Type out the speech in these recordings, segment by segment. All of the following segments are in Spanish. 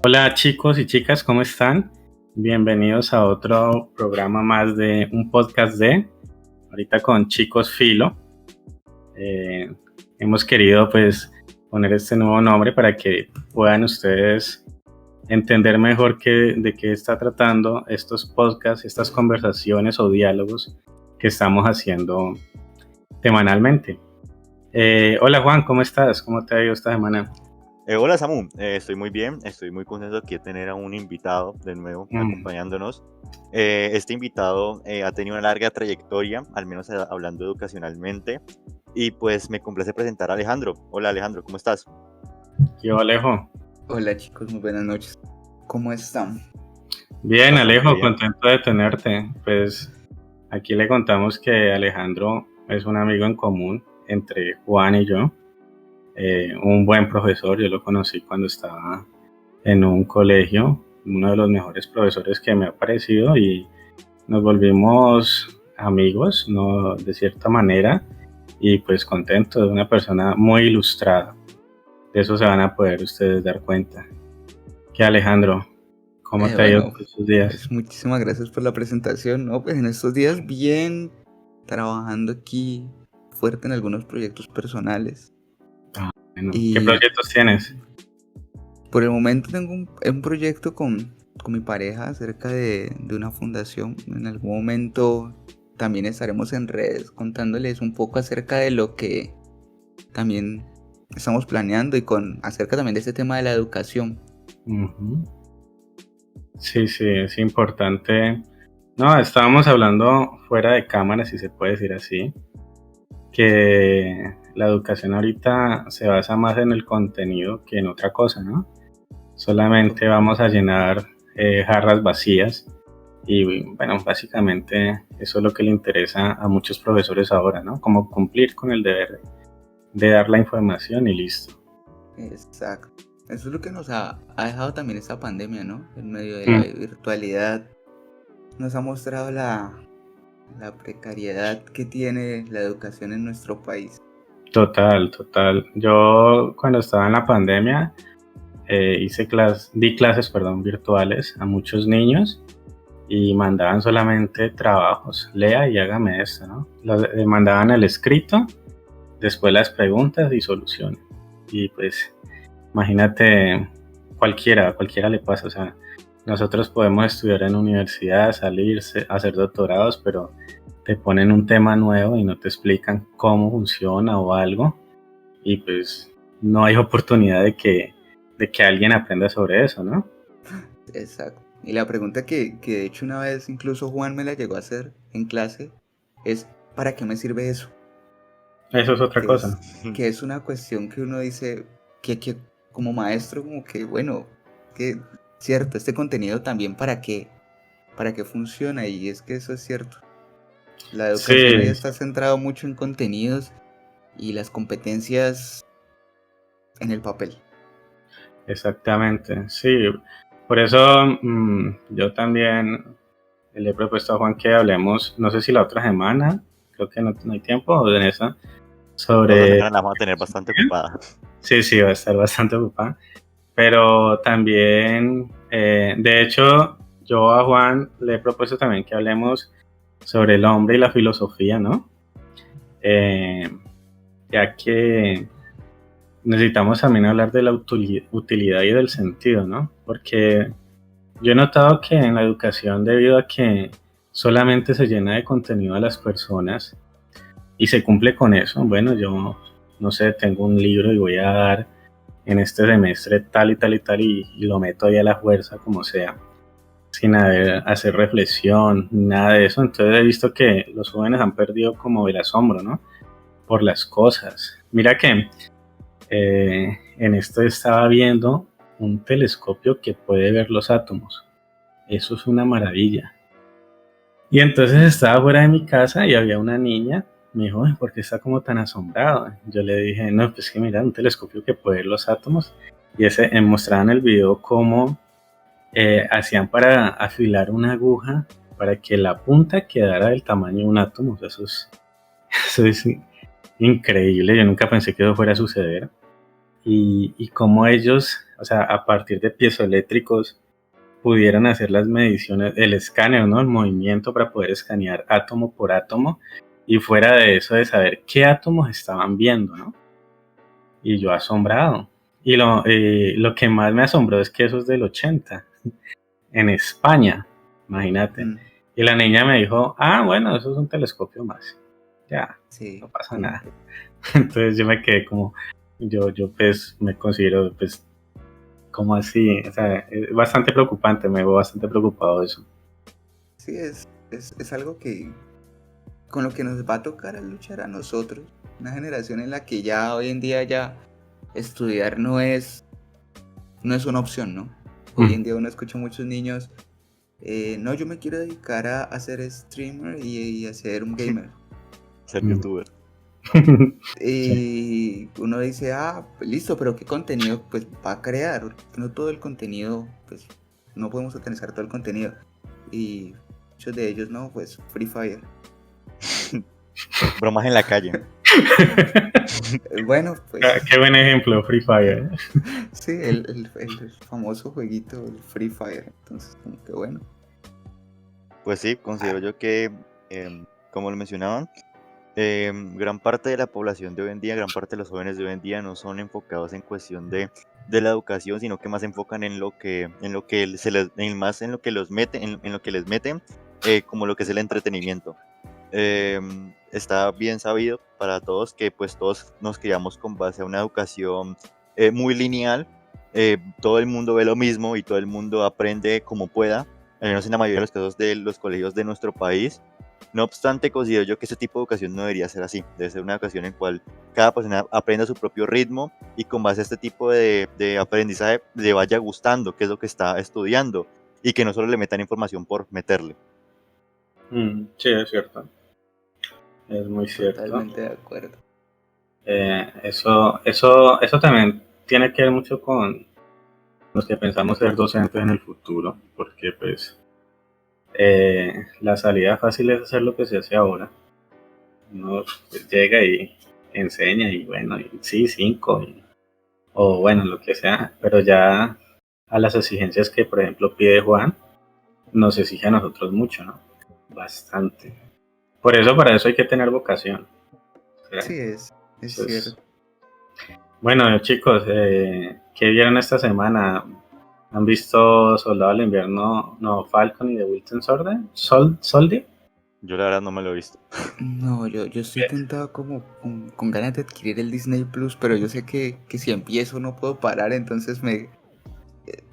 Hola chicos y chicas, ¿cómo están? Bienvenidos a otro programa más de un podcast ahorita con Chicos Filo. Eh, Hemos querido poner este nuevo nombre para que puedan ustedes entender mejor de qué está tratando estos podcasts, estas conversaciones o diálogos que estamos haciendo semanalmente. Hola Juan, ¿cómo estás? ¿Cómo te ha ido esta semana? Hola Samu, estoy muy bien, estoy muy contento aquí de tener a un invitado de nuevo acompañándonos. Este invitado ha tenido una larga trayectoria, al menos hablando educacionalmente, y pues me complace presentar a Alejandro. Hola Alejandro, ¿cómo estás? Yo, Alejo. Hola chicos, muy buenas noches. ¿Cómo están? Bien, Bastante Alejo, bien. contento de tenerte. Pues aquí le contamos que Alejandro es un amigo en común entre Juan y yo. Un buen profesor, yo lo conocí cuando estaba en un colegio, uno de los mejores profesores que me ha parecido y nos volvimos amigos, ¿no? De cierta manera, y pues contento de una persona muy ilustrada. De eso se van a poder ustedes dar cuenta. ¿Qué, Alejandro? ¿Cómo te ha ido Bueno, estos días? pues muchísimas gracias por la presentación. No, pues en estos días bien, trabajando aquí fuerte en algunos proyectos personales. Bueno, ¿qué Y proyectos tienes? por el momento tengo un proyecto con mi pareja acerca de una fundación. En algún momento también estaremos en redes contándoles un poco acerca de lo que también estamos planeando y acerca también de este tema de la educación. Uh-huh. Sí, es importante. No, estábamos hablando fuera de cámara, si se puede decir así, que la educación ahorita se basa más en el contenido que en otra cosa, ¿no? Solamente vamos a llenar jarras vacías y bueno, básicamente eso es lo que le interesa a muchos profesores ahora, ¿no? Como cumplir con el deber de dar la información y listo. Exacto. Eso es lo que nos ha dejado también esta pandemia, ¿no? En medio de la virtualidad nos ha mostrado la precariedad que tiene la educación en nuestro país. Total. Yo cuando estaba en la pandemia di clases virtuales a muchos niños y mandaban solamente trabajos, lea y hágame esto, ¿no? Mandaban el escrito, después las preguntas y soluciones. Y pues imagínate, cualquiera le pasa, o sea, nosotros podemos estudiar en universidad, salirse, hacer doctorados, pero te ponen un tema nuevo y no te explican cómo funciona o algo, y pues no hay oportunidad de que alguien aprenda sobre eso, ¿no? Exacto. Y la pregunta que de hecho una vez incluso Juan me la llegó a hacer en clase es, ¿para qué me sirve eso? Eso es otra Que cosa. es una cuestión que uno dice que como maestro como que bueno, que cierto, este contenido también para qué funciona, y es que eso es cierto. La educación hoy Sí, está centrado mucho en contenidos y las competencias en el papel. exactamente, sí. Por eso yo también le he propuesto a Juan que hablemos, no sé si la otra semana, creo que no hay tiempo, o en esa, La otra sobre... semana la vamos a tener bastante ocupada. Sí, va a estar bastante ocupada. Pero también, de hecho, yo a Juan le he propuesto también que hablemos sobre el hombre y la filosofía, ¿no? Ya que necesitamos también hablar de la utilidad y del sentido, ¿no? Porque yo he notado que en la educación, debido a que solamente se llena de contenido a las personas y se cumple con eso, bueno, yo no sé, tengo un libro y voy a dar en este semestre tal y tal y tal y lo meto ahí a la fuerza como sea, sin hacer reflexión, nada de eso. Entonces he visto que los jóvenes han perdido como el asombro, ¿no? Por las cosas. Mira que en esto estaba viendo un telescopio que puede ver los átomos. Eso es una maravilla. Y entonces estaba fuera de mi casa y había una niña. Me dijo, ¿por qué está como tan asombrado? Yo le dije, no, pues que mira, un telescopio que puede ver los átomos. Y mostraban el video cómo hacían para afilar una aguja para que la punta quedara del tamaño de un átomo. O sea, eso es increíble. Yo nunca pensé que eso fuera a suceder. y cómo ellos, o sea, a partir de piezoeléctricos, pudieran hacer las mediciones, el escáner, ¿no? El movimiento para poder escanear átomo por átomo, y fuera de eso de saber qué átomos estaban viendo, ¿no? Y yo asombrado. Y lo que más me asombró es que eso es del 80, en España, imagínate. Y la niña me dijo, bueno, eso es un telescopio más. Ya, Sí. no pasa nada. Entonces yo me quedé como, yo pues me considero, pues, como así, o sea, es bastante preocupante, me veo bastante preocupado de eso. Sí, es algo que con lo que nos va a tocar luchar a nosotros, una generación en la que ya hoy en día ya estudiar no es una opción, ¿no? Hoy en día uno escucha a muchos niños, no, yo me quiero dedicar a ser streamer y a ser un gamer. Ser youtuber. Y uno dice, listo, pero ¿qué contenido pues va a crear? No todo el contenido, pues no podemos utilizar todo el contenido. Y muchos de ellos no, pues Free Fire. Bromas en la calle. Bueno, pues Qué buen ejemplo, Free Fire. sí, el famoso jueguito, el Free Fire. Entonces, como que bueno. Pues sí, considero yo que, como lo mencionaban, gran parte de la población de hoy en día, gran parte de los jóvenes de hoy en día no son enfocados en cuestión de la educación, sino que más se enfocan en lo que se les, más en lo que los meten, en lo que les meten, como lo que es el entretenimiento. Está bien sabido para todos que pues todos nos criamos con base a una educación muy lineal. Todo el mundo ve lo mismo y todo el mundo aprende como pueda, al menos en la mayoría de los casos de los colegios de nuestro país. No obstante, considero yo que este tipo de educación no debería ser así. Debe ser una educación en la cual cada persona aprenda a su propio ritmo y con base a este tipo de aprendizaje le vaya gustando qué es lo que está estudiando y que no solo le metan información por meterle. Sí, es cierto. Es muy cierto. Totalmente de acuerdo. Eso también tiene que ver mucho con los que pensamos ser docentes en el futuro, porque pues la salida fácil es hacer lo que se hace ahora. Uno pues, llega y enseña y bueno, y sí, 5, o bueno, lo que sea, pero ya a las exigencias que por ejemplo pide Juan, nos exige a nosotros mucho, ¿no? Bastante. Para eso hay que tener vocación. Sí, es cierto. Bueno, chicos, ¿qué vieron esta semana? ¿Han visto Soldado del Invierno, no, Falcon y The Winter Soldier? Yo la verdad no me lo he visto. No, yo estoy tentado como con ganas de adquirir el Disney Plus, pero yo sé que si empiezo no puedo parar, entonces me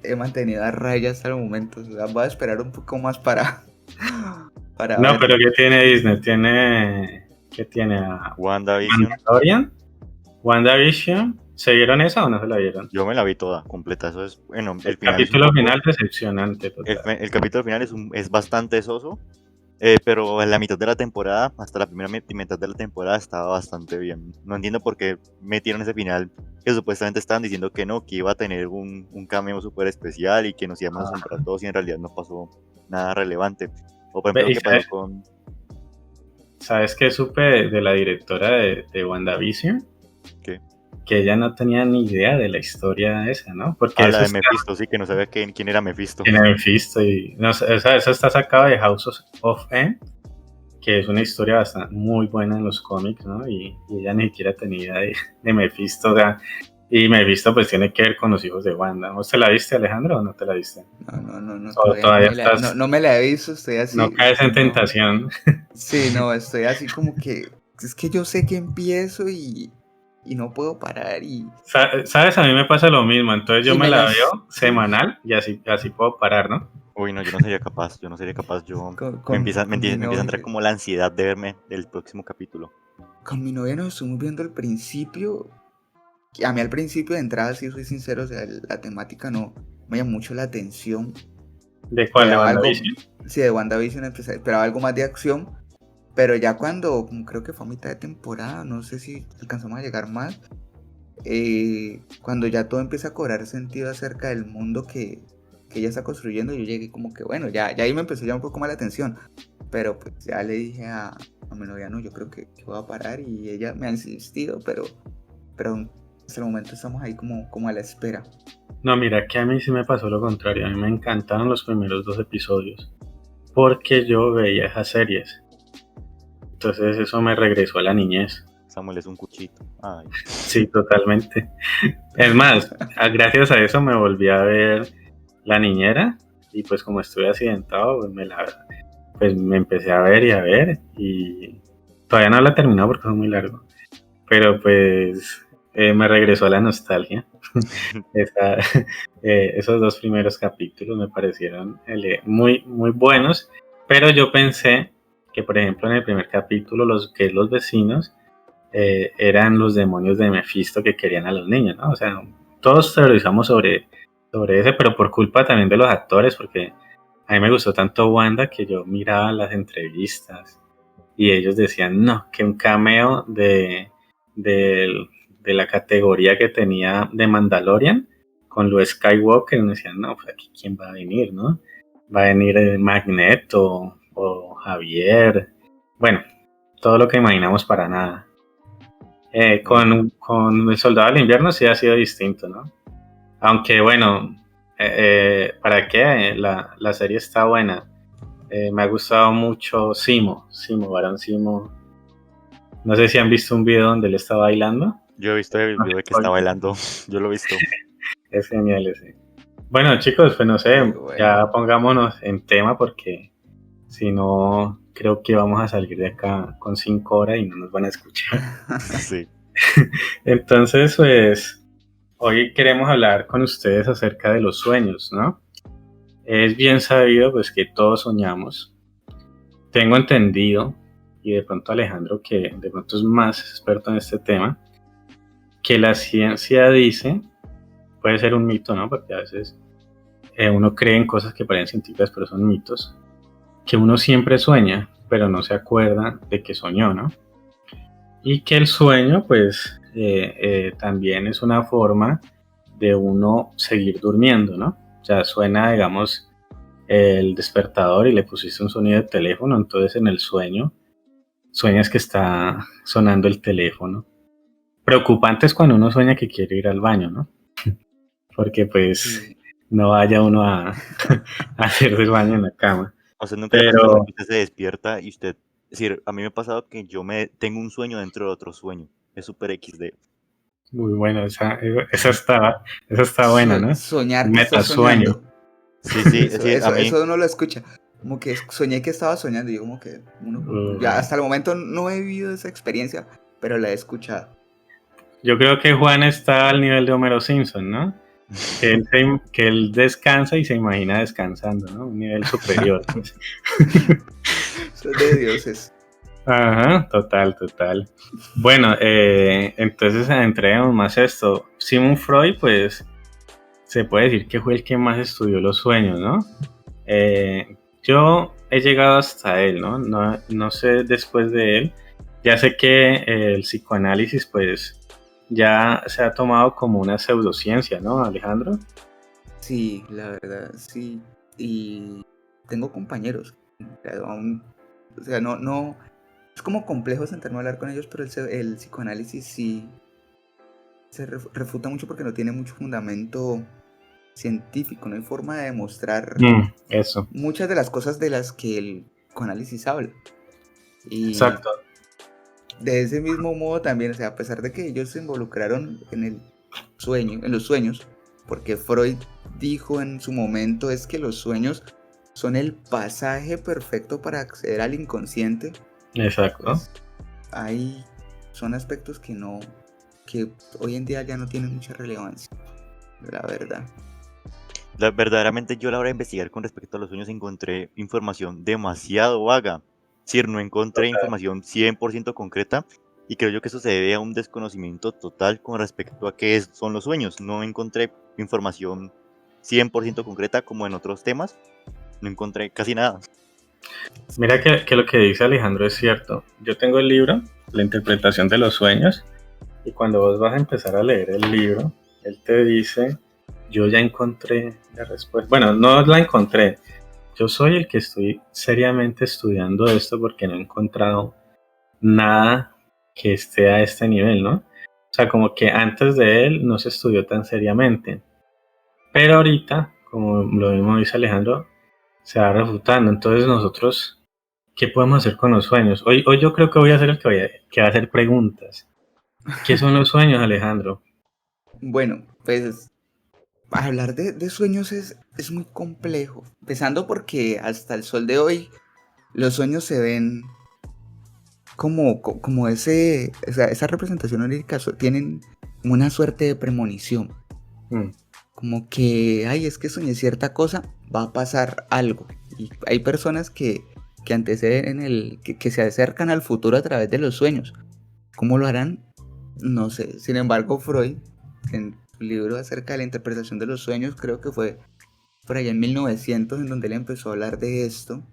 he mantenido a raya hasta el momento. O sea, voy a esperar un poco más para No, verlo. pero ¿qué tiene Disney? ¿Qué tiene? WandaVision. WandaVision. ¿Se vieron esa o no se la vieron? Yo me la vi toda, completa. Eso es, bueno, el capítulo final decepcionante. El capítulo final es bastante soso, pero en la mitad de la temporada, hasta la primera mitad de la temporada, estaba bastante bien. No entiendo por qué metieron ese final, que supuestamente estaban diciendo que no, que iba a tener un cameo súper especial y que nos íbamos a asombrar todos, y en realidad no pasó nada relevante. O por ejemplo, lo que pasó con... ¿Sabes qué supe de la directora de WandaVision? ¿Qué? Que ella no tenía ni idea de la historia esa, ¿no? Porque la de Mephisto, sí, que no sabía quién era Mephisto. ¿Quién era Mephisto? No, eso está sacado de House of M, que es una historia bastante muy buena en los cómics, ¿no? Y ella ni siquiera tenía idea de Mephisto, o sea, y Mephisto pues tiene que ver con los hijos de Wanda. ¿Vos te la viste, Alejandro, o no te la viste? No, todavía no me la he visto, estoy así. No caes en tentación. Sí, no, estoy así como que, es que yo sé que empiezo y no puedo parar y... ¿Sabes? A mí me pasa lo mismo, entonces yo me la veo semanal y así puedo parar, ¿no? Uy, no, yo no sería capaz, me empieza a entrar como la ansiedad de verme el próximo capítulo. Con mi novia nos estuvimos viendo al principio, a mí al principio de entrada, si soy sincero, o sea, la temática no me llamó mucho la atención. ¿De cuál? ¿De WandaVision? Sí, de WandaVision esperaba algo más de acción, pero ya cuando, creo que fue a mitad de temporada, no sé si alcanzamos a llegar más, cuando ya todo empieza a cobrar sentido acerca del mundo que ella está construyendo, yo llegué como que bueno, ya ahí me empezó a llamar un poco más la atención, pero pues ya le dije a mi novia, no, yo creo que voy a parar, y ella me ha insistido, pero hasta el momento estamos ahí como a la espera. No, mira que a mí sí me pasó lo contrario. A mí me encantaron los primeros 2 episodios porque yo veía esas series. Entonces eso me regresó a la niñez. Samuel es un cuchito. Ay. Sí, totalmente. Es más, gracias a eso me volví a ver La Niñera y pues como estuve accidentado, pues me empecé a ver y todavía no la he terminado porque es muy largo. Pero pues me regresó a la nostalgia. Esa- esos 2 primeros capítulos me parecieron muy, muy buenos, pero yo pensé que, por ejemplo, en el primer capítulo, los vecinos eran los demonios de Mephisto que querían a los niños, ¿no? O sea, todos teorizamos sobre ese, pero por culpa también de los actores, porque a mí me gustó tanto Wanda que yo miraba las entrevistas y ellos decían, no, que un cameo de, de la categoría que tenía de Mandalorian con lo Skywalker, y me decían, no, pues aquí quién va a venir, ¿no? Va a venir Magneto o Javier, bueno, todo lo que imaginamos para nada. Con el Soldado del Invierno sí ha sido distinto, ¿no? Aunque bueno, ¿para qué? La serie está buena. Me ha gustado mucho Barón Simo. No sé si han visto un video donde él está bailando. Yo he visto el video de que está bailando. Yo lo he visto. Es genial ese. Bueno, chicos, pues no sé, Bueno. ya pongámonos en tema porque si no, creo que vamos a salir de acá con 5 horas y no nos van a escuchar. Sí. Entonces, pues, hoy queremos hablar con ustedes acerca de los sueños, ¿no? Es bien sabido, pues, que todos soñamos. Tengo entendido, y de pronto Alejandro, que de pronto es más experto en este tema, que la ciencia dice, puede ser un mito, ¿no? Porque a veces uno cree en cosas que parecen científicas, pero son mitos, que uno siempre sueña, pero no se acuerda de que soñó, ¿no? Y que el sueño, pues, también es una forma de uno seguir durmiendo, ¿no? O sea, suena, digamos, el despertador y le pusiste un sonido de teléfono, entonces en el sueño sueñas que está sonando el teléfono. Preocupante es cuando uno sueña que quiere ir al baño, ¿no? Porque pues Sí. no vaya uno a hacer el baño en la cama. O sea, nunca le ha pasado Pero que usted se despierta y usted... Es decir, a mí me ha pasado que tengo un sueño dentro de otro sueño. Es súper XD. muy bueno, esa está buena, ¿no? Soñar Un que estás metasueño. soñando. Sí, sí, es Eso, decir, a eso, mí... eso uno lo escucha. Como que soñé que estaba soñando y yo como que ya hasta el momento no he vivido esa experiencia, pero la he escuchado. Yo creo que Juan está al nivel de Homero Simpson, ¿no? Que él descansa y se imagina descansando, ¿no? Un nivel superior. Eso es de dioses. Ajá, total. Bueno, entonces entremos más a esto. Sigmund Freud, pues, se puede decir que fue el que más estudió los sueños, ¿no? Yo he llegado hasta él, ¿no? No sé después de él. Ya sé que el psicoanálisis, pues, ya se ha tomado como una pseudociencia, ¿no, Alejandro? Sí, la verdad, sí. Y tengo compañeros. O sea, no. Es como complejo sentarme a hablar con ellos, pero el psicoanálisis sí se refuta mucho porque no tiene mucho fundamento científico. No hay forma de demostrar Eso, muchas de las cosas de las que el psicoanálisis habla. Y exacto. de ese mismo modo también, o sea, a pesar de que ellos se involucraron en los sueños, porque Freud dijo en su momento es que los sueños son el pasaje perfecto para acceder al inconsciente. Exacto. Pues, son aspectos que hoy en día ya no tienen mucha relevancia, la verdad. Verdaderamente yo a la hora de investigar con respecto a los sueños encontré información demasiado vaga. Es decir, no encontré información 100% concreta y creo yo que eso se debe a un desconocimiento total con respecto a qué son los sueños. No encontré información 100% concreta como en otros temas. No encontré casi nada. Mira que lo que dice Alejandro es cierto. Yo tengo el libro, La interpretación de los sueños, y cuando vos vas a empezar a leer el libro, él te dice, yo ya encontré la respuesta. Bueno, no la encontré. Yo soy el que estoy seriamente estudiando esto porque no he encontrado nada que esté a este nivel, ¿no? O sea, como que antes de él no se estudió tan seriamente. Pero ahorita, como lo mismo dice Alejandro, se va refutando. Entonces nosotros, ¿qué podemos hacer con los sueños? Hoy yo creo que voy a ser el que va a hacer preguntas. ¿Qué son los sueños, Alejandro? Bueno, pues hablar de sueños es muy complejo. Empezando porque hasta el sol de hoy los sueños se ven como esa representación onírica, tienen como una suerte de premonición. Mm, Como que, ay, es que soñé cierta cosa, va a pasar algo. Y hay personas que anteceden que se acercan al futuro a través de los sueños. ¿Cómo lo harán? No sé. Sin embargo, Freud, en su libro acerca de la interpretación de los sueños, creo que fue por allá en 1900, en donde él empezó a hablar de esto.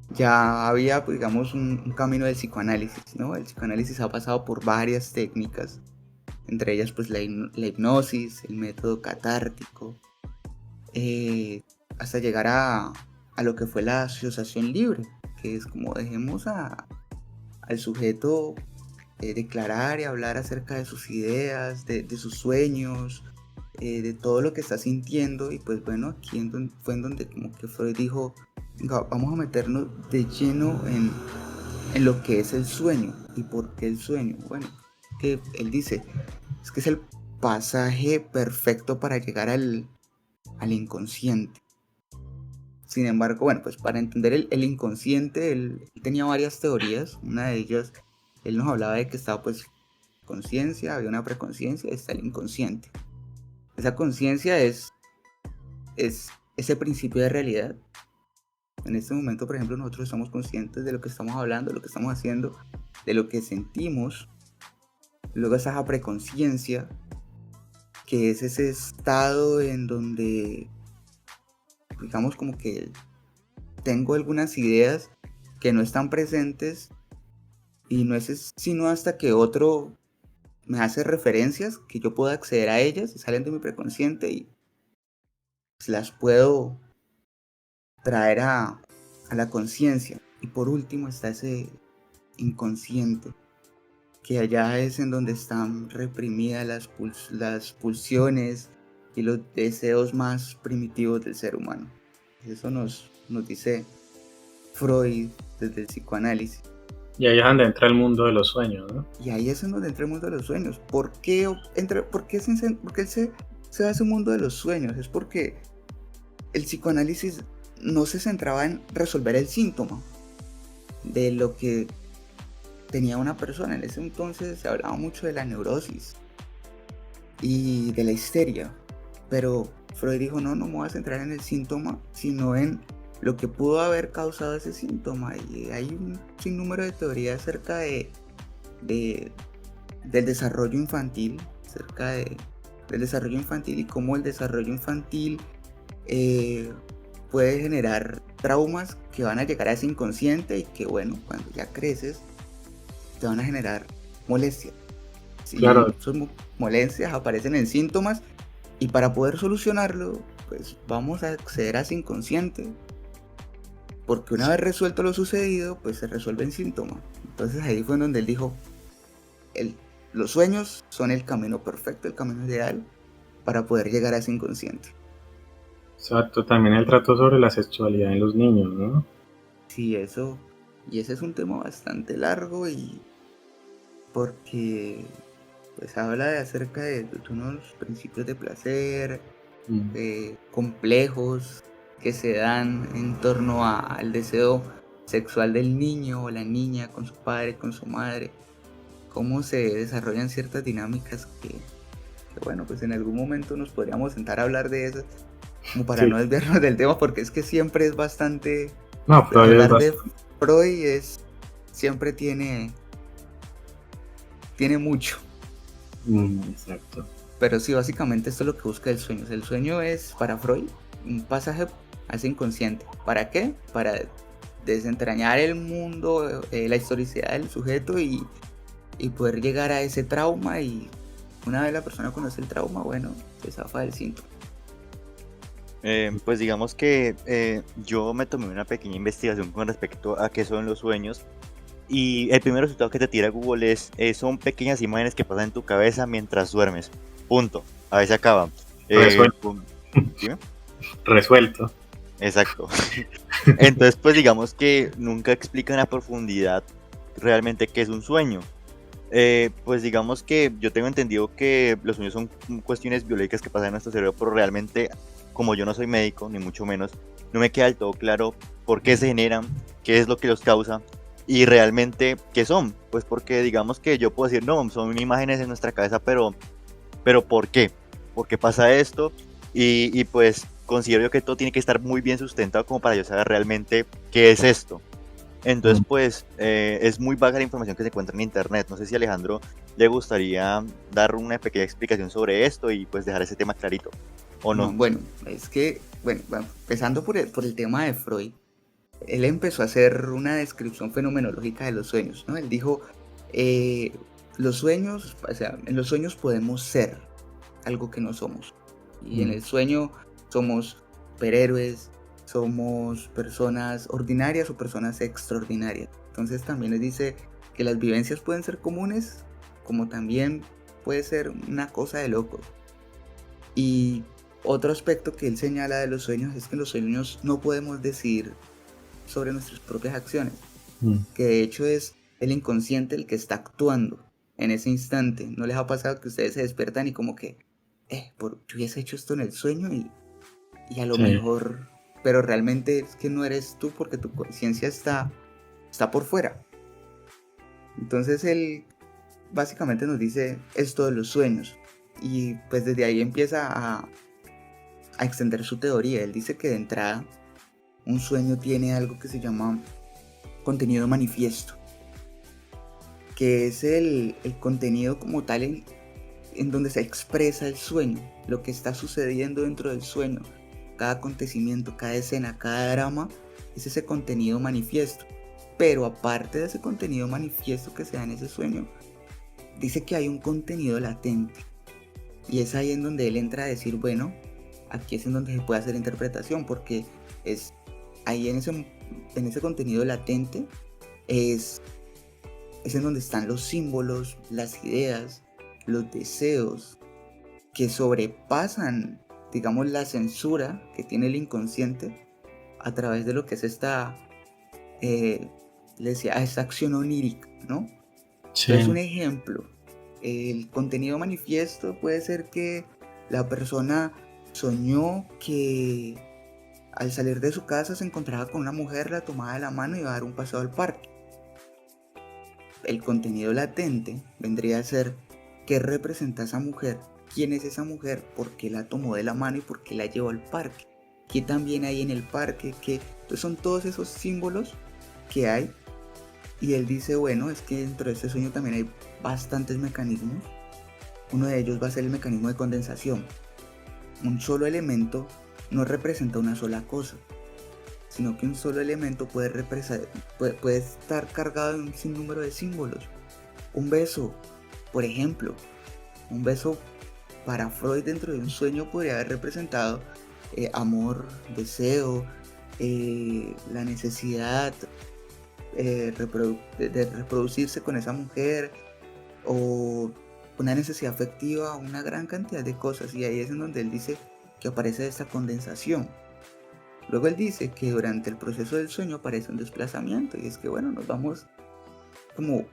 Ya había, pues, digamos, un camino del psicoanálisis, ¿no? El psicoanálisis ha pasado por varias técnicas, entre ellas pues la hipnosis, el método catártico, hasta llegar a lo que fue la asociación libre, que es como dejemos al sujeto declarar y hablar acerca de sus ideas, de sus sueños, de todo lo que está sintiendo. Y pues bueno, aquí fue en donde como que Freud dijo, venga, vamos a meternos de lleno en lo que es el sueño. ¿Y por qué el sueño? Bueno, que él dice, es que es el pasaje perfecto para llegar al inconsciente. Sin embargo, bueno, pues para entender el inconsciente, él tenía varias teorías. Una de ellas, él nos hablaba de que estaba pues conciencia, había una preconciencia y está el inconsciente. Esa conciencia es ese principio de realidad. En este momento, por ejemplo, nosotros estamos conscientes de lo que estamos hablando, de lo que estamos haciendo, de lo que sentimos. Luego está esa preconciencia, que es ese estado en donde, digamos, como que tengo algunas ideas que no están presentes y no es sino hasta que otro me hace referencias que yo pueda acceder a ellas y salen de mi preconsciente y pues las puedo traer a la conciencia. Y por último está ese inconsciente, que allá es en donde están reprimidas las pulsiones y los deseos más primitivos del ser humano. Eso nos dice Freud desde el psicoanálisis. Y ahí es donde entra el mundo de los sueños, ¿no? Y ahí es en donde entra el mundo de los sueños. ¿Por qué él se hace un mundo de los sueños? Es porque el psicoanálisis no se centraba en resolver el síntoma de lo que tenía una persona. En ese entonces se hablaba mucho de la neurosis y de la histeria, pero Freud dijo, no me voy a centrar en el síntoma, sino en lo que pudo haber causado ese síntoma. Y hay un sinnúmero de teorías acerca del desarrollo infantil, del desarrollo infantil y cómo el desarrollo infantil puede generar traumas que van a llegar a ese inconsciente y que, bueno, cuando ya creces te van a generar molestias. Sí, claro. Esas molestias aparecen en síntomas y para poder solucionarlo, pues vamos a acceder a ese inconsciente, porque una vez resuelto lo sucedido, pues se resuelve en síntomas. Entonces ahí fue donde él dijo, los sueños son el camino perfecto, el camino ideal para poder llegar a ese inconsciente. Exacto, también él trató sobre la sexualidad en los niños, ¿no? Sí, eso, y ese es un tema bastante largo, y porque pues habla acerca de unos principios de placer complejos que se dan en torno al deseo sexual del niño o la niña con su padre, con su madre, cómo se desarrollan ciertas dinámicas que bueno, pues en algún momento nos podríamos sentar a hablar de eso, como para no desviarnos del tema, porque es que siempre es bastante... No, Freud hablar de Freud siempre tiene mucho. Exacto. Pero sí, básicamente esto es lo que busca el sueño. El sueño es, para Freud, un pasaje a ese inconsciente. ¿Para qué? Para desentrañar el mundo, la historicidad del sujeto y poder llegar a ese trauma, y una vez la persona conoce el trauma, bueno, se zafa del síntoma. Pues digamos que yo me tomé una pequeña investigación con respecto a qué son los sueños, y el primer resultado que te tira Google son pequeñas imágenes que pasan en tu cabeza mientras duermes. Punto. A veces acaba. Resuelto. Dime. Resuelto. Exacto. Entonces, pues digamos que nunca explican a profundidad realmente qué es un sueño. Pues digamos que yo tengo entendido que los sueños son cuestiones biológicas que pasan en nuestro cerebro, pero realmente, como yo no soy médico, ni mucho menos, no me queda del todo claro por qué se generan, qué es lo que los causa y realmente qué son. Pues porque digamos que yo puedo decir, no, son imágenes en nuestra cabeza, pero ¿por qué? ¿Por qué pasa esto? Y pues considero yo que todo tiene que estar muy bien sustentado como para yo saber realmente qué es esto. Entonces, pues, es muy vaga la información que se encuentra en internet. No sé si a Alejandro le gustaría dar una pequeña explicación sobre esto y pues dejar ese tema clarito, ¿o no? Bueno, es que, bueno, empezando por el tema de Freud, él empezó a hacer una descripción fenomenológica de los sueños, ¿no? Él dijo, los sueños, o sea, en los sueños podemos ser algo que no somos. Y en el sueño somos superhéroes, somos personas ordinarias o personas extraordinarias. Entonces también les dice que las vivencias pueden ser comunes, como también puede ser una cosa de locos. Y otro aspecto que él señala de los sueños es que en los sueños no podemos decidir sobre nuestras propias acciones, que de hecho es el inconsciente el que está actuando en ese instante. ¿No les ha pasado que ustedes se despiertan y como que, yo hubiese hecho esto en el sueño y a lo mejor, pero realmente es que no eres tú porque tu conciencia está por fuera? Entonces él básicamente nos dice esto de los sueños y pues desde ahí empieza a extender su teoría. Él dice que de entrada un sueño tiene algo que se llama contenido manifiesto, que es el contenido como tal en donde se expresa el sueño, lo que está sucediendo dentro del sueño. Cada acontecimiento, cada escena, cada drama es ese contenido manifiesto. Pero aparte de ese contenido manifiesto que se da en ese sueño, dice que hay un contenido latente. Y es ahí en donde él entra a decir, bueno, aquí es en donde se puede hacer interpretación, porque es ahí en ese contenido latente es en donde están los símbolos, las ideas, los deseos que sobrepasan, digamos, la censura que tiene el inconsciente a través de lo que es esta acción onírica, ¿no? Sí. Entonces, un ejemplo, el contenido manifiesto puede ser que la persona soñó que al salir de su casa se encontraba con una mujer, la tomaba de la mano y iba a dar un paseo al parque. El contenido latente vendría a ser qué representa esa mujer, quién es esa mujer, por qué la tomó de la mano y por qué la llevó al parque, qué también hay en el parque, entonces son todos esos símbolos que hay. Y él dice, bueno, es que dentro de este sueño también hay bastantes mecanismos. Uno de ellos va a ser el mecanismo de condensación. Un solo elemento no representa una sola cosa, sino que un solo elemento puede estar cargado de un sinnúmero de símbolos. Un beso, por ejemplo, un beso para Freud dentro de un sueño podría haber representado amor, deseo, la necesidad de reproducirse con esa mujer, o una necesidad afectiva, una gran cantidad de cosas. Y ahí es en donde él dice que aparece esta condensación. Luego él dice que durante el proceso del sueño aparece un desplazamiento, y es que bueno, nos vamos como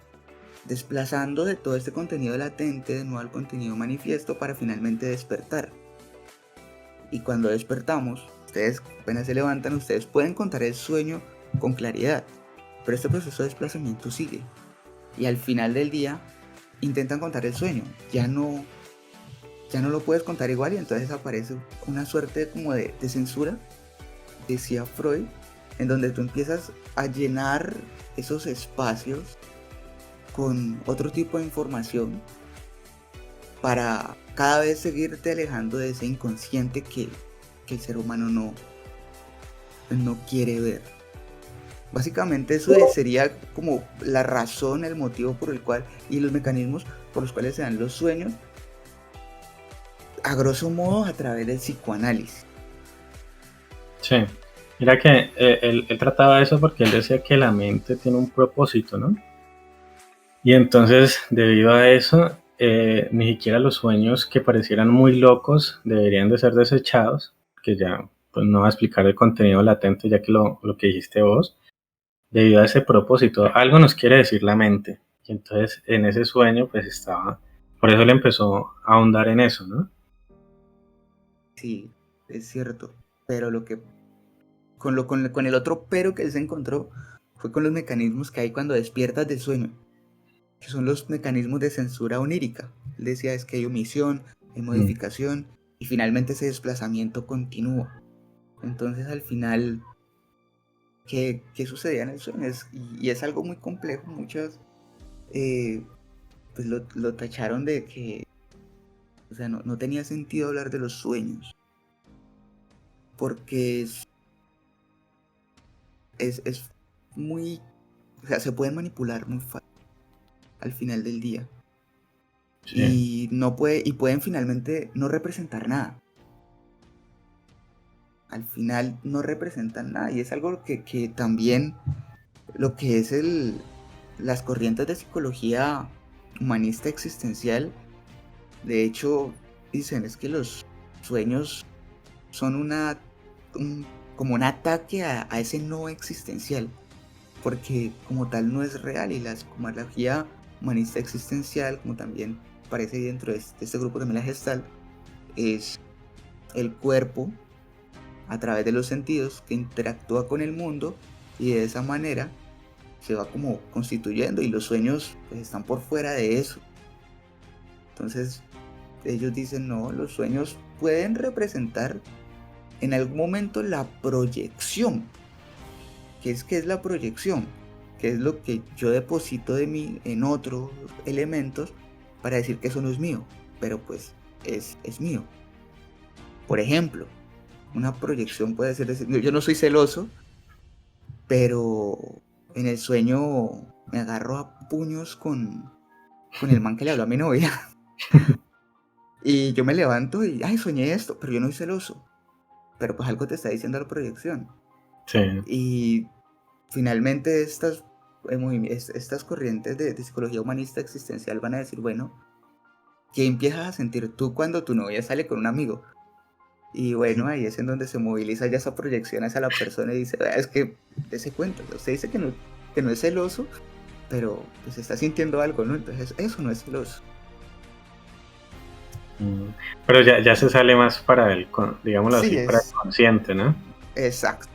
desplazando de todo este contenido latente de nuevo al contenido manifiesto para finalmente despertar. Y cuando despertamos, ustedes apenas se levantan, ustedes pueden contar el sueño con claridad, pero este proceso de desplazamiento sigue, y al final del día intentan contar el sueño, ya no lo puedes contar igual, y entonces aparece una suerte como de censura, decía Freud, en donde tú empiezas a llenar esos espacios con otro tipo de información para cada vez seguirte alejando de ese inconsciente que el ser humano no quiere ver. Básicamente eso sería como la razón, el motivo por el cual, y los mecanismos por los cuales se dan los sueños, a grosso modo a través del psicoanálisis. Sí, Mira que él trataba eso porque él decía que la mente tiene un propósito, ¿no? Y entonces, debido a eso, ni siquiera los sueños que parecieran muy locos deberían de ser desechados, que ya pues no va a explicar el contenido latente, ya que lo que dijiste vos, debido a ese propósito, algo nos quiere decir la mente. Y entonces en ese sueño pues estaba, por eso él empezó a ahondar en eso, ¿no? Sí, es cierto. Pero con el otro pero que él se encontró fue con los mecanismos que hay cuando despiertas del sueño, que son los mecanismos de censura onírica. Él decía es que hay omisión, hay modificación y finalmente ese desplazamiento continúa. Entonces al final, ¿qué sucedía en el sueño? Y es algo muy complejo. Muchos pues lo tacharon de que, o sea, no tenía sentido hablar de los sueños, porque es muy, o sea, se pueden manipular muy fácil al final del día. Sí. Y pueden finalmente no representar nada. Al final no representan nada. Y es algo que también lo que es las corrientes de psicología humanista existencial, de hecho, dicen es que los sueños son como un ataque a ese no existencial, porque como tal no es real. Y la psicología humanista existencial, como también aparece dentro de este grupo también la Gestalt, es el cuerpo a través de los sentidos que interactúa con el mundo y de esa manera se va como constituyendo, y los sueños pues están por fuera de eso. Entonces ellos dicen no, los sueños pueden representar en algún momento la proyección. ¿Qué es la proyección? Que es lo que yo deposito de mí en otros elementos para decir que eso no es mío, pero pues es mío. Por ejemplo, una proyección puede ser decir, yo no soy celoso, pero en el sueño me agarro a puños con el man que le habló a mi novia. Y yo me levanto y, ay, soñé esto, pero yo no soy celoso. Pero pues algo te está diciendo la proyección. Sí. Y finalmente estas corrientes de psicología humanista existencial van a decir, bueno, ¿qué empiezas a sentir tú cuando tu novia sale con un amigo? Y bueno, ahí es en donde se moviliza ya esa proyección hacia la persona y dice, es que dése cuenta, usted dice que no es celoso, pero pues está sintiendo algo, ¿no? Entonces eso no es celoso. Pero ya se sale más para digámoslo Sí, así, para el consciente, ¿no? Exacto.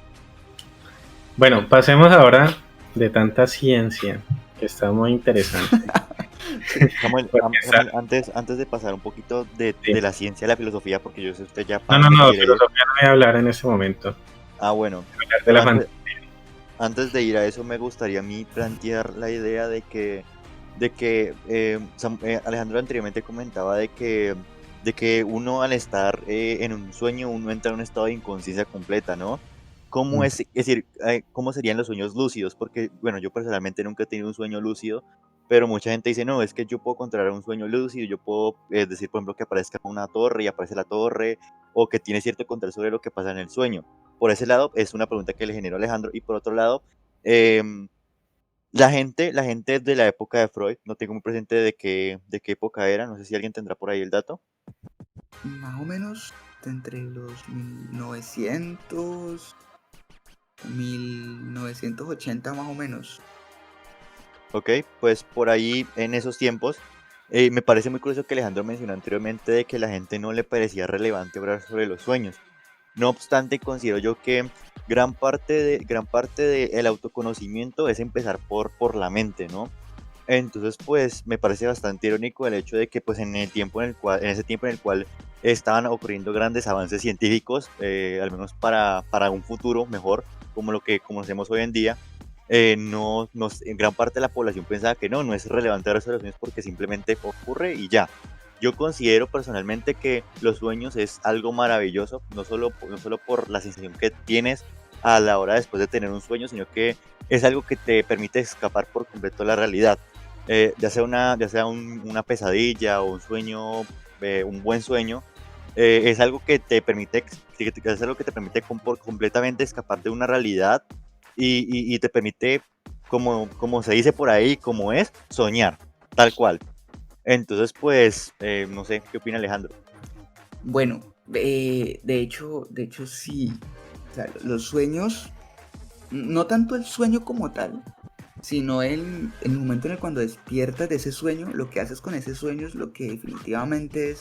Bueno, pasemos ahora de tanta ciencia, que está muy interesante. Samuel, Samuel, antes de pasar un poquito de Sí. la ciencia a la filosofía, porque yo sé usted ya No, para dónde quiere ir. filosofía no voy a hablar en ese momento. Bueno, Hablar de pero la fantasía. antes de ir a eso me gustaría a mí plantear la idea de que Alejandro anteriormente comentaba de que uno al estar en un sueño, uno entra en un estado de inconsciencia completa, ¿no? ¿Cómo es decir, cómo serían los sueños lúcidos? Porque, bueno, yo personalmente nunca he tenido un sueño lúcido, pero mucha gente dice, no, es que yo puedo controlar un sueño lúcido, yo puedo decir, por ejemplo, que aparezca una torre y aparece la torre, o que tiene cierto control sobre lo que pasa en el sueño. Por ese lado, es una pregunta que le generó Alejandro, y por otro lado, la gente de la época de Freud, no tengo muy presente de qué época era, no sé si alguien tendrá por ahí el dato. Más o menos entre los 1980 más o menos. Ok, pues por ahí en esos tiempos, me parece muy curioso que Alejandro mencionó anteriormente de que la gente no le parecía relevante hablar sobre los sueños. No obstante, considero yo que gran parte del autoconocimiento es empezar por la mente, ¿no? Entonces, pues me parece bastante irónico el hecho de que pues en ese tiempo en el cual estaban ocurriendo grandes avances científicos, al menos para un futuro mejor, como lo que conocemos hoy en día, en gran parte de la población pensaba que no es relevante hablar sobre los sueños porque simplemente ocurre y ya. Yo considero personalmente que los sueños es algo maravilloso, no solo por la sensación que tienes a la hora después de tener un sueño, sino que es algo que te permite escapar por completo de la realidad. Ya sea una pesadilla o un sueño, un buen sueño, es algo que te permite es algo que te permite completamente escapar de una realidad y te permite, como se dice por ahí, como es, soñar, tal cual. Entonces, pues, no sé, ¿qué opina Alejandro? Bueno, de hecho sí. O sea, los sueños, no tanto el sueño como tal, sino el momento en el cuando despiertas de ese sueño, lo que haces con ese sueño es lo que definitivamente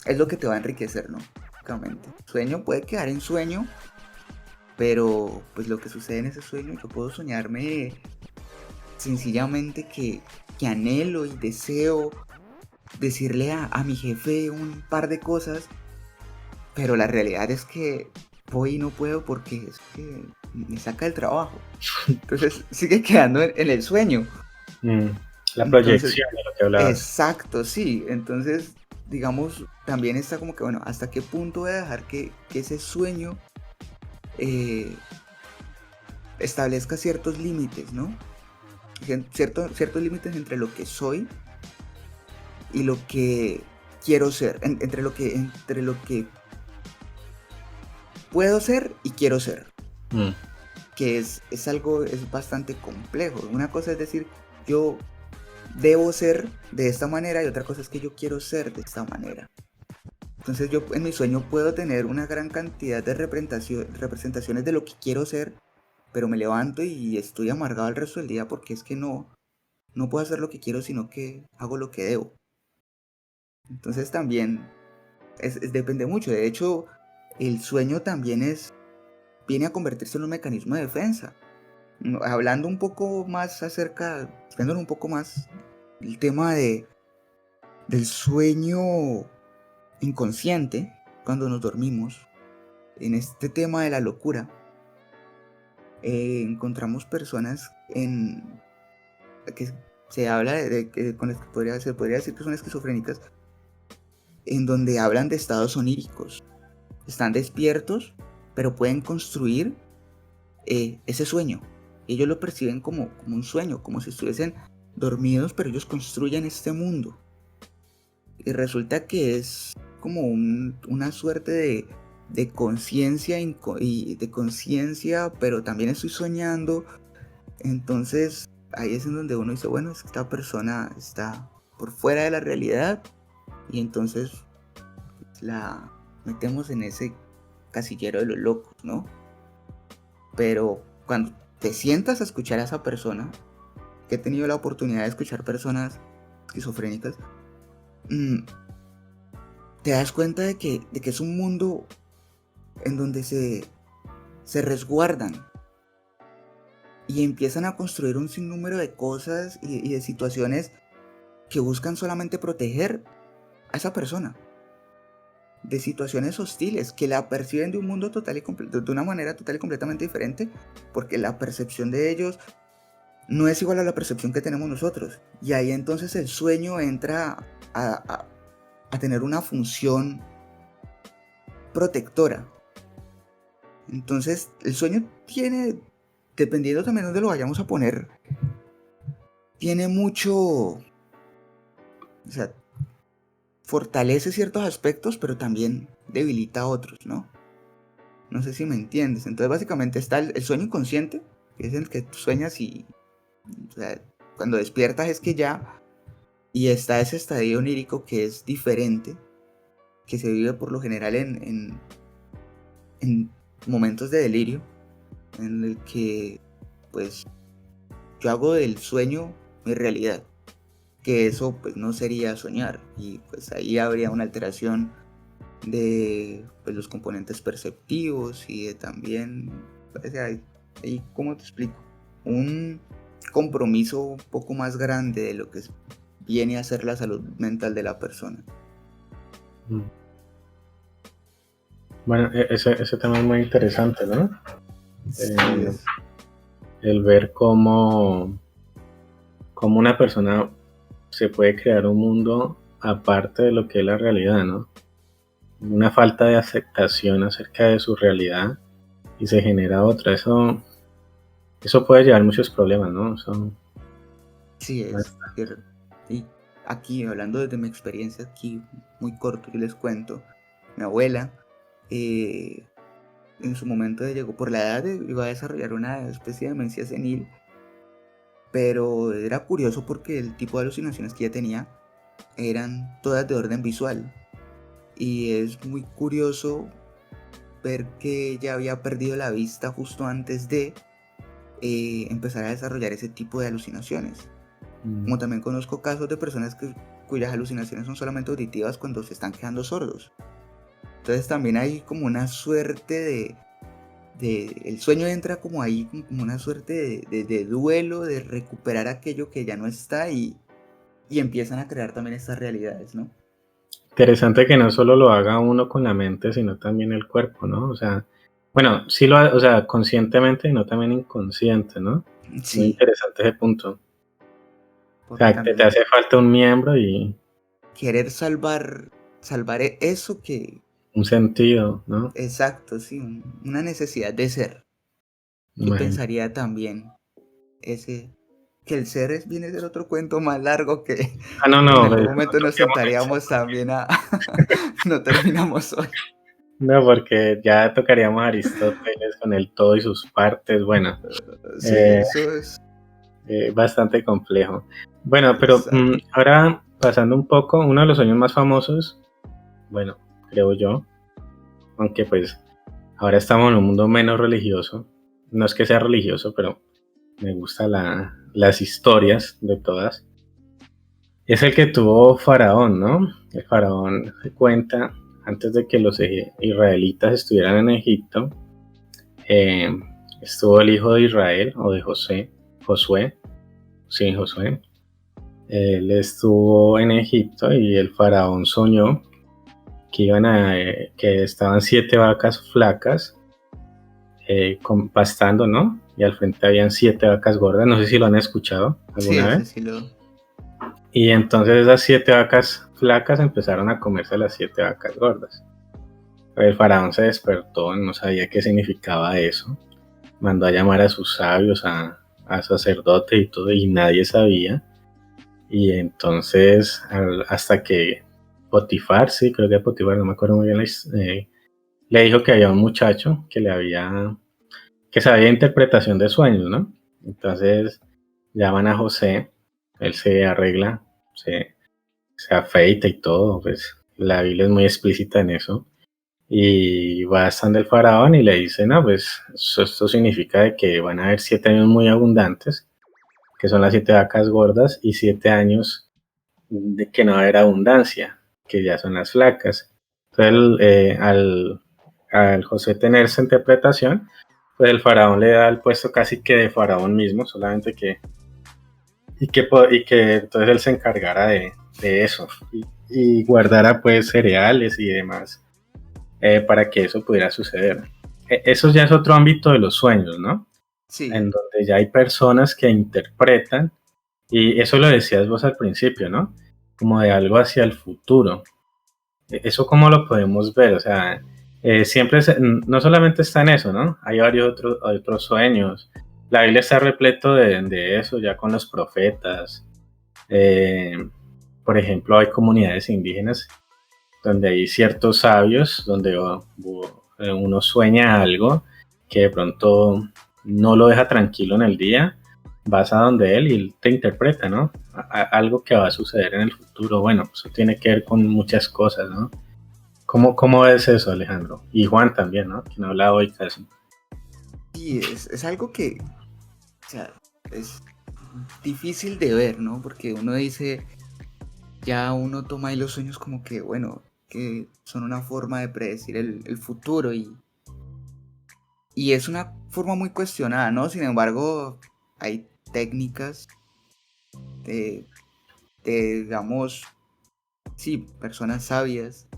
es lo que te va a enriquecer, ¿no? Básicamente. Sueño puede quedar en sueño, pero pues lo que sucede en ese sueño, yo puedo soñarme sencillamente que anhelo y deseo decirle a mi jefe un par de cosas, pero la realidad es que voy y no puedo porque es que me saca del trabajo. Entonces sigue quedando en el sueño. Mm, La Entonces, proyección de lo que hablabas. exacto, sí. Entonces, digamos, también está como que, bueno, ¿hasta qué punto voy a dejar que ese sueño eh, establezca ciertos límites, ¿no? Ciertos límites entre lo que soy y lo que quiero ser, entre lo que puedo ser y quiero ser, Mm, que es bastante complejo. Una cosa es decir, yo debo ser de esta manera y otra cosa es que yo quiero ser de esta manera. Entonces yo en mi sueño puedo tener una gran cantidad de representaciones de lo que quiero ser, pero me levanto y estoy amargado el resto del día porque es que no puedo hacer lo que quiero, sino que hago lo que debo. Entonces también depende mucho. De hecho, el sueño también viene a convertirse en un mecanismo de defensa. Hablando un poco más viéndolo un poco más, el tema del sueño inconsciente, cuando nos dormimos, en este tema de la locura, encontramos personas que se habla con las que se podría decir que son esquizofrénicas, en donde hablan de estados oníricos. Están despiertos, pero pueden construir ese sueño. Ellos lo perciben como un sueño, como si estuviesen dormidos, pero ellos construyen este mundo. Y resulta que es como una suerte de conciencia y de conciencia, pero también estoy soñando. Entonces ahí es en donde uno dice, bueno, esta persona está por fuera de la realidad y entonces la metemos en ese casillero de los locos, ¿no? Pero cuando te sientas a escuchar a esa persona, que he tenido la oportunidad de escuchar personas esquizofrénicas, te das cuenta de que es un mundo en donde se resguardan y empiezan a construir un sinnúmero de cosas y de situaciones que buscan solamente proteger a esa persona de situaciones hostiles que la perciben de un mundo de una manera total y completamente diferente, porque la percepción de ellos no es igual a la percepción que tenemos nosotros. Y ahí entonces el sueño entra a tener una función protectora. Entonces el sueño tiene, dependiendo también de dónde lo vayamos a poner, tiene mucho, o sea, fortalece ciertos aspectos, pero también debilita otros, ¿no? No sé si me entiendes. Entonces básicamente está el sueño inconsciente, que es el que tú sueñas y, o sea, cuando despiertas es que ya, y está ese estadio onírico que es diferente, que se vive por lo general en momentos de delirio, en el que pues yo hago del sueño mi realidad, que eso pues no sería soñar, y pues ahí habría una alteración de pues, los componentes perceptivos y de también, o sea, ahí, ¿cómo te explico? Un compromiso un poco más grande de lo que viene a ser la salud mental de la persona. Bueno, ese tema es muy interesante, ¿no? Sí, El ver cómo una persona se puede crear un mundo aparte de lo que es la realidad, ¿no? Una falta de aceptación acerca de su realidad y se genera otra. Eso puede llevar muchos problemas, ¿no? sí es cierto. Y aquí, hablando desde mi experiencia, aquí muy corto, yo les cuento. mi abuela, en su momento llegó, por la edad, iba a desarrollar una especie de demencia senil, pero era curioso porque el tipo de alucinaciones que ella tenía eran todas de orden visual. Y es muy curioso ver que ella había perdido la vista justo antes de empezar a desarrollar ese tipo de alucinaciones. Como también conozco casos de personas cuyas alucinaciones son solamente auditivas cuando se están quedando sordos. Entonces también hay como una suerte el sueño entra como ahí, como una suerte de duelo, de recuperar aquello que ya no está y empiezan a crear también estas realidades, ¿no? Interesante que no solo lo haga uno con la mente, sino también el cuerpo, ¿no? O sea, bueno, sí o sea, conscientemente y no también inconsciente, ¿no? Sí. Muy interesante ese punto. O sea, te También hace falta un miembro y querer salvar eso que... un sentido, ¿no? Exacto, sí, una necesidad de ser. Y Imagínate. pensaría también que el ser viene a ser otro cuento más largo que Ah, no, en no, algún pues, momento no nos toquemos sentaríamos también a... No terminamos hoy. no, porque ya tocaríamos a Aristóteles con el todo y sus partes, bueno, Sí, eh, eso es... bastante complejo. Bueno, pero Exacto. ahora pasando un poco, uno de los sueños más famosos, bueno, creo yo, aunque pues ahora estamos en un mundo menos religioso, no es que sea religioso, pero me gustan las historias de todas, es el que tuvo Faraón, ¿no? El Faraón se cuenta, antes de que los israelitas estuvieran en Egipto, eh, estuvo el hijo de Israel, o de Josué, sí, Josué. Él estuvo en Egipto y el faraón soñó que estaban 7 vacas flacas pastando, ¿no? Y al frente habían 7 vacas gordas, no sé si lo han escuchado Sí, alguna ese vez. sí lo... Y entonces esas 7 vacas flacas empezaron a comerse las 7 vacas gordas. El faraón se despertó, no sabía qué significaba eso. Mandó a llamar a sus sabios, a sacerdotes y todo, y nadie sabía. Y entonces, hasta que Potifar, sí, creo que Potifar, no me acuerdo muy bien, le dijo que había un muchacho que sabía interpretación de sueños, ¿no? Entonces llaman a José, él se arregla, se afeita y todo, pues la Biblia es muy explícita en eso. Y va hasta el faraón y le dice, no, pues esto significa de que van a haber 7 años muy abundantes, que son las 7 vacas gordas, y 7 años de que no va a haber abundancia, que ya son las flacas. Entonces, al José tener esa interpretación, pues el faraón le da el puesto casi que de faraón mismo, solamente que entonces él se encargara de eso y guardara pues cereales y demás para que eso pudiera suceder. Eso ya es otro ámbito de los sueños, ¿no? En Sí, donde ya hay personas que interpretan, y eso lo decías vos al principio, ¿no? Como de algo hacia el futuro. ¿Eso cómo lo podemos ver? O sea, siempre, no solamente está en eso, ¿no? Hay varios otros sueños. La Biblia está repleto de eso, ya con los profetas. Eh, por ejemplo, hay comunidades indígenas donde hay ciertos sabios, donde uno sueña algo que de pronto no lo deja tranquilo en el día, vas a donde él y él te interpreta, ¿no? Algo que va a suceder en el futuro. Bueno, eso tiene que ver con muchas cosas, ¿no? ¿Cómo es eso, Alejandro? Y Juan también, ¿no? Que no habla hoy casi. sí, es algo que, o sea, es difícil de ver, ¿no? Porque uno dice, ya uno toma ahí los sueños como que, bueno, que son una forma de predecir el futuro y es una forma muy cuestionada, ¿no? Sin embargo, hay técnicas de, digamos, sí, personas sabias,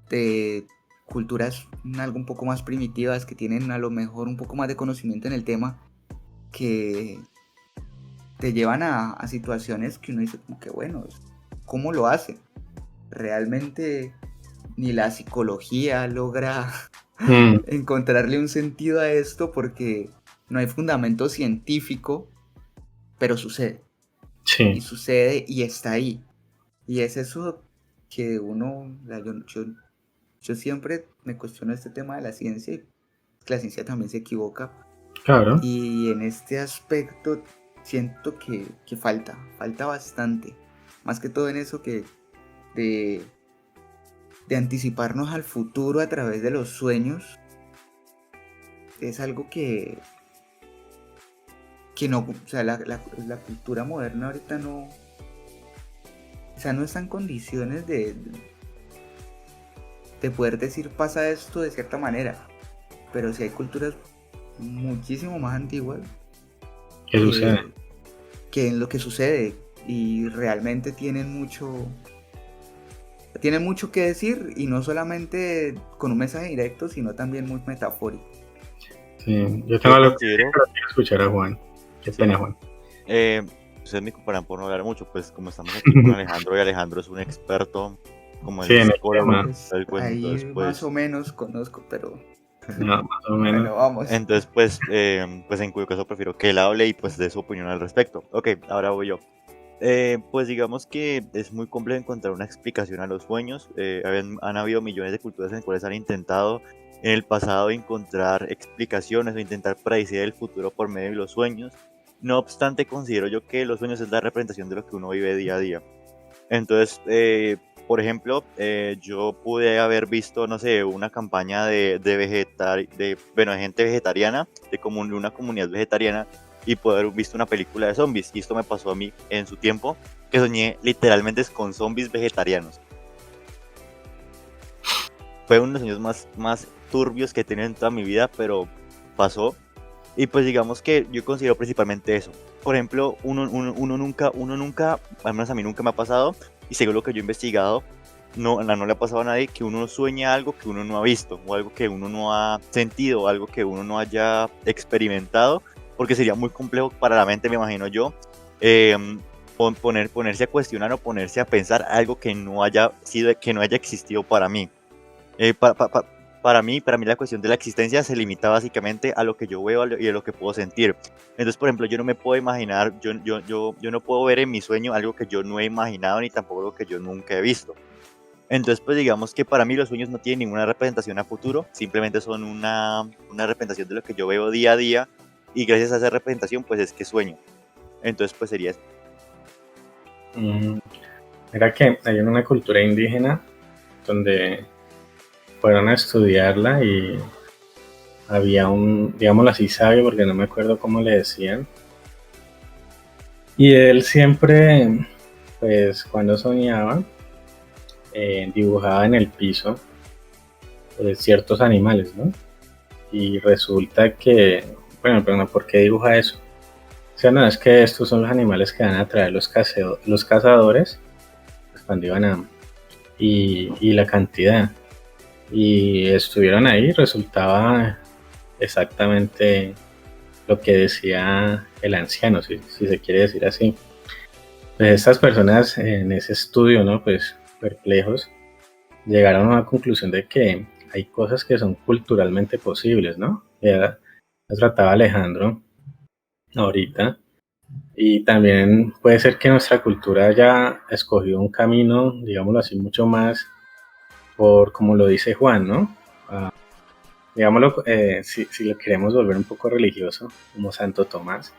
de culturas algo un poco más primitivas que tienen a lo mejor un poco más de conocimiento en el tema que te llevan a situaciones que uno dice como que, bueno, ¿cómo lo hacen? Realmente ni la psicología logra Mm, encontrarle un sentido a esto porque no hay fundamento científico, pero sucede. Y sí, sucede y está ahí. Y es eso que uno, yo yo siempre me cuestiono este tema de la ciencia y que la ciencia también se equivoca. Claro. Y en este aspecto siento que falta bastante. Más que todo en eso de, de anticiparnos al futuro a través de los sueños. Es algo que no, o sea, la cultura moderna ahorita no, o sea, no está en condiciones de poder decir pasa esto de cierta manera. Pero sí hay culturas muchísimo más antiguas ¿Qué sucede? que en lo que sucede y realmente tienen mucho que decir, y no solamente con un mensaje directo, sino también muy metafórico. Sí, yo tengo algo que quiero escuchar a Juan. Qué pena, Juan. Ustedes me comparan por no hablar mucho, pues como estamos aquí con Alejandro, y Alejandro es un experto como Sí, el en el psicólogo, tema. Pues, el cuento, ahí entonces, pues, más o menos conozco, pero No, más o menos. bueno, vamos. entonces, pues en cuyo caso prefiero que él hable y pues dé su opinión al respecto. Ok, ahora voy yo. Pues digamos que es muy complejo encontrar una explicación a los sueños. Han habido millones de culturas en las cuales han intentado en el pasado encontrar explicaciones o intentar predecir el futuro por medio de los sueños. No obstante, considero yo que los sueños es la representación de lo que uno vive día a día. Entonces, por ejemplo, yo pude haber visto, no sé, una campaña de gente vegetariana, de una comunidad vegetariana, y poder haber visto una película de zombies. Y esto me pasó a mí en su tiempo, que soñé literalmente con zombies vegetarianos. Fue uno de los sueños más turbios que he tenido en toda mi vida, pero pasó. Y pues digamos que yo considero principalmente eso. Por ejemplo, uno nunca, al menos a mí nunca me ha pasado, y según lo que yo he investigado, no le ha pasado a nadie que uno sueña algo que uno no ha visto, o algo que uno no ha sentido, o algo que uno no haya experimentado, porque sería muy complejo para la mente, me imagino yo, ponerse a cuestionar o ponerse a pensar algo que no haya existido para mí. Para mí la cuestión de la existencia se limita básicamente a lo que yo veo y a lo que puedo sentir. Entonces, por ejemplo, yo no me puedo imaginar, yo no puedo ver en mi sueño algo que yo no he imaginado ni tampoco algo que yo nunca he visto. Entonces, pues digamos que para mí los sueños no tienen ninguna representación a futuro, simplemente son una representación de lo que yo veo día a día, y gracias a esa representación pues es que sueño. Entonces, pues sería eso. Mira que hay una cultura indígena donde fueron a estudiarla y había digámoslo así, sabio, porque no me acuerdo cómo le decían. Y él siempre, pues cuando soñaba, dibujaba en el piso ciertos animales, ¿no? Y resulta que, bueno, pero no, ¿por qué dibuja eso? O sea, no, es que estos son los animales que van a traer los cazadores, pues cuando iban a... Y la cantidad. Y estuvieron ahí, resultaba exactamente lo que decía el anciano, si se quiere decir así. Pues estas personas en ese estudio, ¿no? Pues perplejos, llegaron a una conclusión de que hay cosas que son culturalmente posibles, ¿no? Ya trataba Alejandro ahorita. Y también puede ser que nuestra cultura haya escogido un camino, digámoslo así, mucho más por, como lo dice Juan, ¿no? Digámoslo, si lo queremos volver un poco religioso, como Santo Tomás,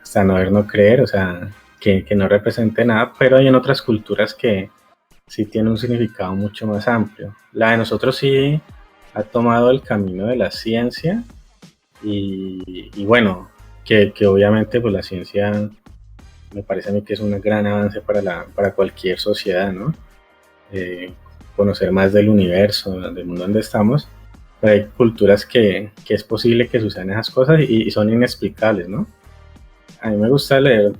hasta no ver, no creer, o sea, que no represente nada, pero hay en otras culturas que sí tiene un significado mucho más amplio. La de nosotros sí ha tomado el camino de la ciencia y bueno, que obviamente pues la ciencia me parece a mí que es un gran avance para cualquier sociedad, ¿no? Conocer más del universo, del mundo donde estamos, pero hay culturas que es posible que sucedan esas cosas y son inexplicables, ¿no? A mí me gusta leer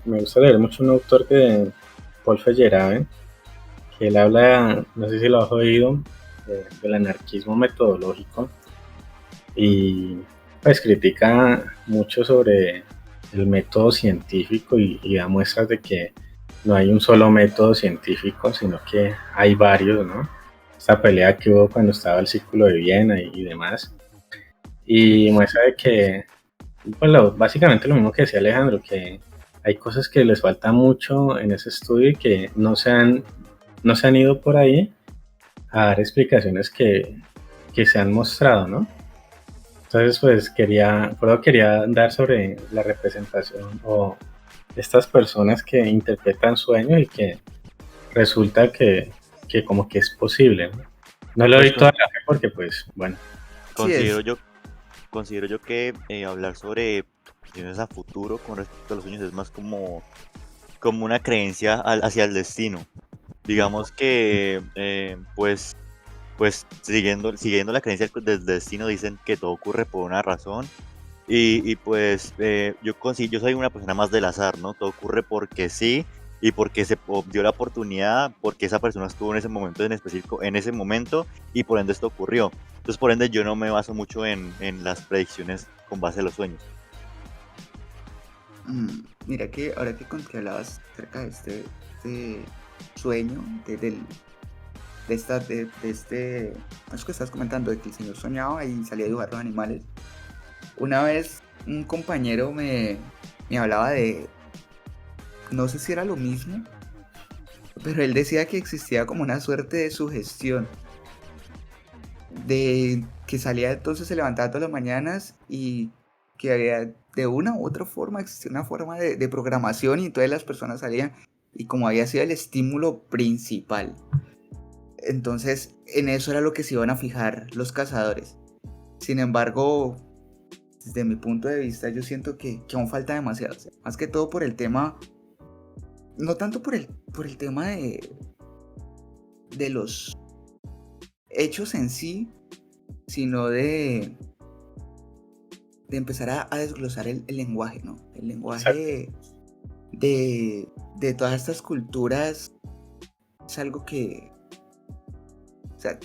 mucho un autor Paul Feyerabend, que él habla, no sé si lo has oído, del anarquismo metodológico, y pues critica mucho sobre el método científico y da muestras de que no hay un solo método científico, sino que hay varios, ¿no? Esta pelea que hubo cuando estaba el Círculo de Viena y demás, y muestra de que, pues básicamente lo mismo que decía Alejandro, que hay cosas que les falta mucho en ese estudio y que no se han ido por ahí, a dar explicaciones que se han mostrado, ¿no? Entonces, pues quería dar sobre la representación o estas personas que interpretan sueños y que resulta que como que es posible, ¿no? No le Pues doy toda la fe porque, pues, bueno, Sí, considero yo, considero yo que hablar sobre visiones a futuro con respecto a los sueños es más como una creencia hacia el destino. Digamos que, pues siguiendo la creencia del destino, dicen que todo ocurre por una razón. Y pues yo soy una persona más del azar, ¿no? Todo ocurre porque sí y porque dio la oportunidad, porque esa persona estuvo en ese momento en específico, en ese momento, y por ende esto ocurrió. Entonces, por ende, yo no me baso mucho en las predicciones con base a los sueños. Mira que ahora que hablabas acerca de este sueño, de este, eso que estás comentando, de que el señor soñaba y salía a dibujar los animales. Una vez un compañero me hablaba de, no sé si era lo mismo, pero él decía que existía como una suerte de sugestión, de que salía entonces, se levantaba todas las mañanas y que había de una u otra forma, existía una forma de programación y todas las personas salían y como había sido el estímulo principal. Entonces, en eso era lo que se iban a fijar los cazadores. Sin embargo, desde mi punto de vista, yo siento que aún falta demasiado. O sea, más que todo por el tema, no tanto por el tema de los hechos en sí, sino de empezar a desglosar el lenguaje, ¿no? El exacto. lenguaje de todas estas culturas es algo que, o sea,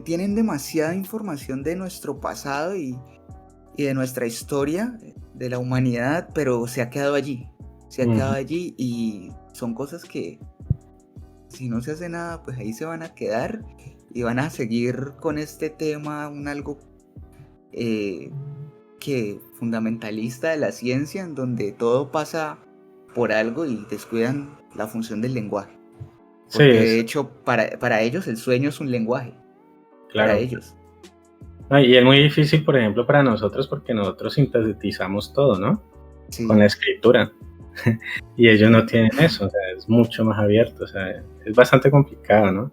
tienen demasiada información de nuestro pasado y de nuestra historia, de la humanidad, pero se ha quedado allí. Se ha quedado Ujú. allí y son cosas que si no se hace nada, pues ahí se van a quedar y van a seguir con este tema, un algo eh, que fundamentalista de la ciencia, en donde todo pasa por algo y descuidan la función del lenguaje. Sí, Porque de hecho, para ellos el sueño es un lenguaje, para claro. ellos. No, y es muy difícil, por ejemplo, para nosotros porque nosotros sintetizamos todo, ¿no? Con la Sí, escritura. Y ellos no tienen eso, o sea, es mucho más abierto, o sea, es bastante complicado, ¿no?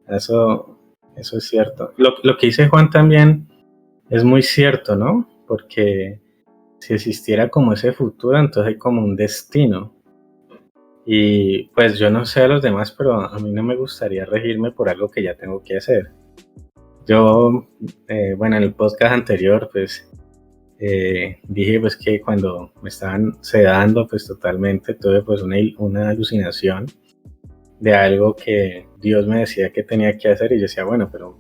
Eso, eso es cierto. Lo que dice Juan también es muy cierto, ¿no? Porque si existiera como ese futuro, entonces hay como un destino. Y pues yo no sé a los demás, pero a mí no me gustaría regirme por algo que ya tengo que hacer. Yo, bueno, en el podcast anterior, pues dije pues que cuando me estaban sedando pues totalmente tuve pues una alucinación de algo que Dios me decía que tenía que hacer y yo decía, bueno, pero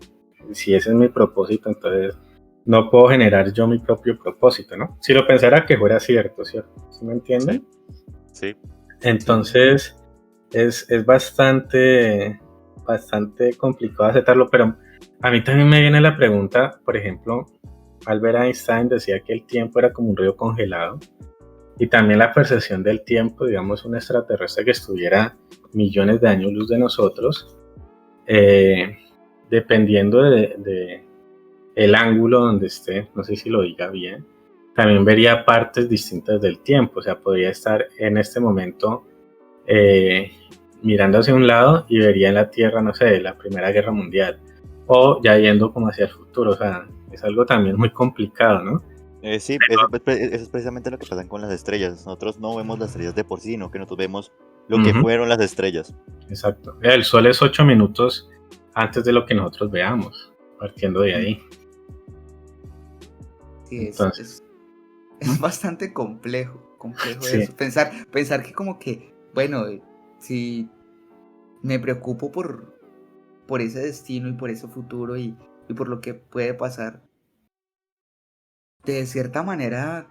si ese es mi propósito, entonces no puedo generar yo mi propio propósito, ¿no? Si lo pensara que fuera cierto, ¿cierto? ¿Sí me Sí, entienden? sí. sí. Entonces es bastante complicado aceptarlo, pero a mí también me viene la pregunta, por ejemplo, Albert Einstein decía que el tiempo era como un río congelado y también la percepción del tiempo, digamos, un extraterrestre que estuviera millones de años luz de nosotros, eh, dependiendo de el ángulo donde esté, no sé si lo diga bien, también vería partes distintas del tiempo, o sea, podría estar en este momento eh, mirando hacia un lado y vería en la Tierra, no sé, la Primera Guerra Mundial, o ya yendo como hacia el futuro, o sea, es algo también muy complicado, ¿no? Sí, eso es precisamente lo que pasa con las estrellas. Nosotros no vemos las estrellas de por sí, sino que nosotros vemos lo que Uh-huh, fueron las estrellas. exacto. El Sol es 8 minutos antes de lo que nosotros veamos, partiendo de Mm, ahí. Sí, Entonces, es bastante complejo sí, eso. Pensar que como que, bueno, si me preocupo por ese destino y por ese futuro y por lo que puede pasar, de cierta manera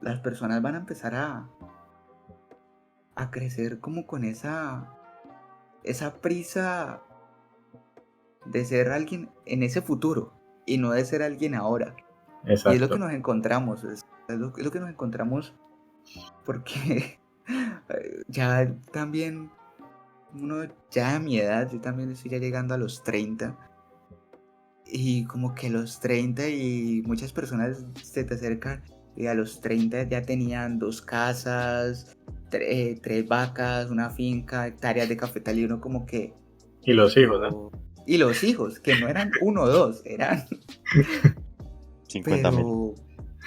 las personas van a empezar a crecer como con esa prisa de ser alguien en ese futuro y no de ser alguien ahora. Y es lo que exacto. nos encontramos, es lo que nos encontramos porque ya también uno ya a mi edad, yo también estoy ya llegando a los 30, y como que los 30 y muchas personas se te acercan y a los 30 ya tenían 2 casas, 3 vacas, una finca, hectáreas de cafetal, y uno como que... Y los hijos, ¿no? Y los hijos, que no eran uno o dos, eran... 50.000.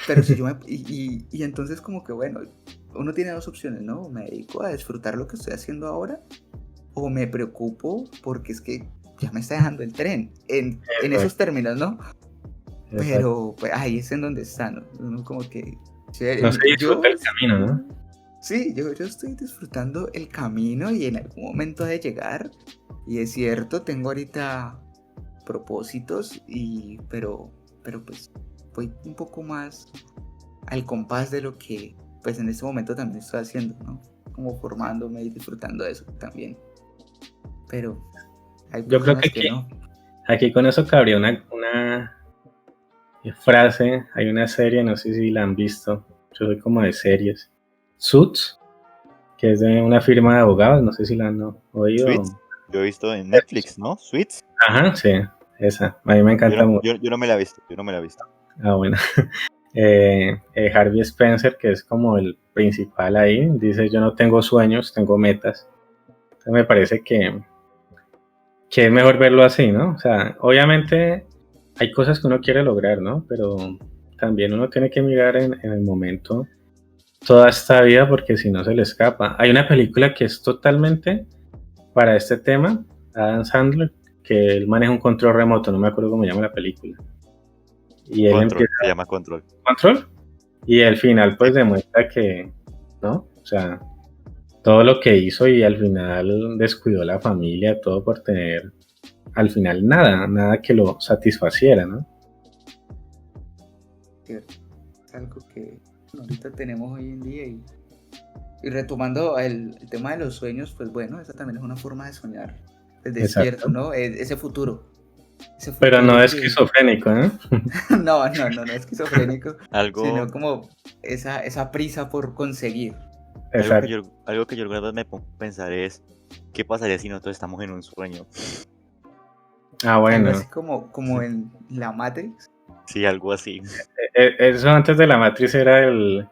Pero si yo me... Y entonces como que bueno, uno tiene dos opciones, ¿no? Me dedico a disfrutar lo que estoy haciendo ahora, o me preocupo porque es que ya me está dejando el tren, en esos términos, ¿no? Pero pues, ahí es en donde está, ¿no? Uno como que... No se disfruta el camino, ¿no? Sí, yo estoy disfrutando el camino y en algún momento ha de llegar. Y es cierto, tengo ahorita propósitos, pero pues voy un poco más al compás de lo que pues en este momento también estoy haciendo, ¿no? Como formándome y disfrutando de eso también. Pero hay Yo creo personas que que no. aquí con eso cabría una frase. Hay una serie, no sé si la han visto, yo soy como de series, Suits, que es de una firma de abogados, no sé si la han oído. Suits, yo he visto en Netflix, ¿no? Suits. Ajá, sí, esa, a mí me encanta mucho. Yo no me la he visto, yo no me la he visto. Ah, bueno. Harvey Spencer, que es como el principal ahí, dice: yo no tengo sueños, tengo metas. Entonces me parece que es mejor verlo así, ¿no? O sea, obviamente hay cosas que uno quiere lograr, ¿no? Pero también uno tiene que mirar en el momento toda esta vida, porque si no se le escapa. Hay una película que es totalmente para este tema, Adam Sandler, que él maneja un control remoto, no me acuerdo cómo se llama la película. Y él Control, empieza... se llama Control. ¿Control? Y al final pues demuestra que, ¿no? O sea, todo lo que hizo y al final descuidó la familia, todo por tener, al final nada que lo satisfaciera, ¿no? Cierto. Es algo que ahorita tenemos hoy en día y retomando el tema de los sueños, pues bueno, esa también es una forma de soñar, es despierto, ¿no? Ese futuro. Pero no es que... esquizofrénico, ¿eh? No es esquizofrénico, Algo, sino como esa prisa por conseguir. algo que yo alguna vez me pongo a pensar es, ¿qué pasaría si nosotros estamos en un sueño? Ah, bueno. Algo así como en la Matrix. Sí, algo así. Eso antes de la Matrix era el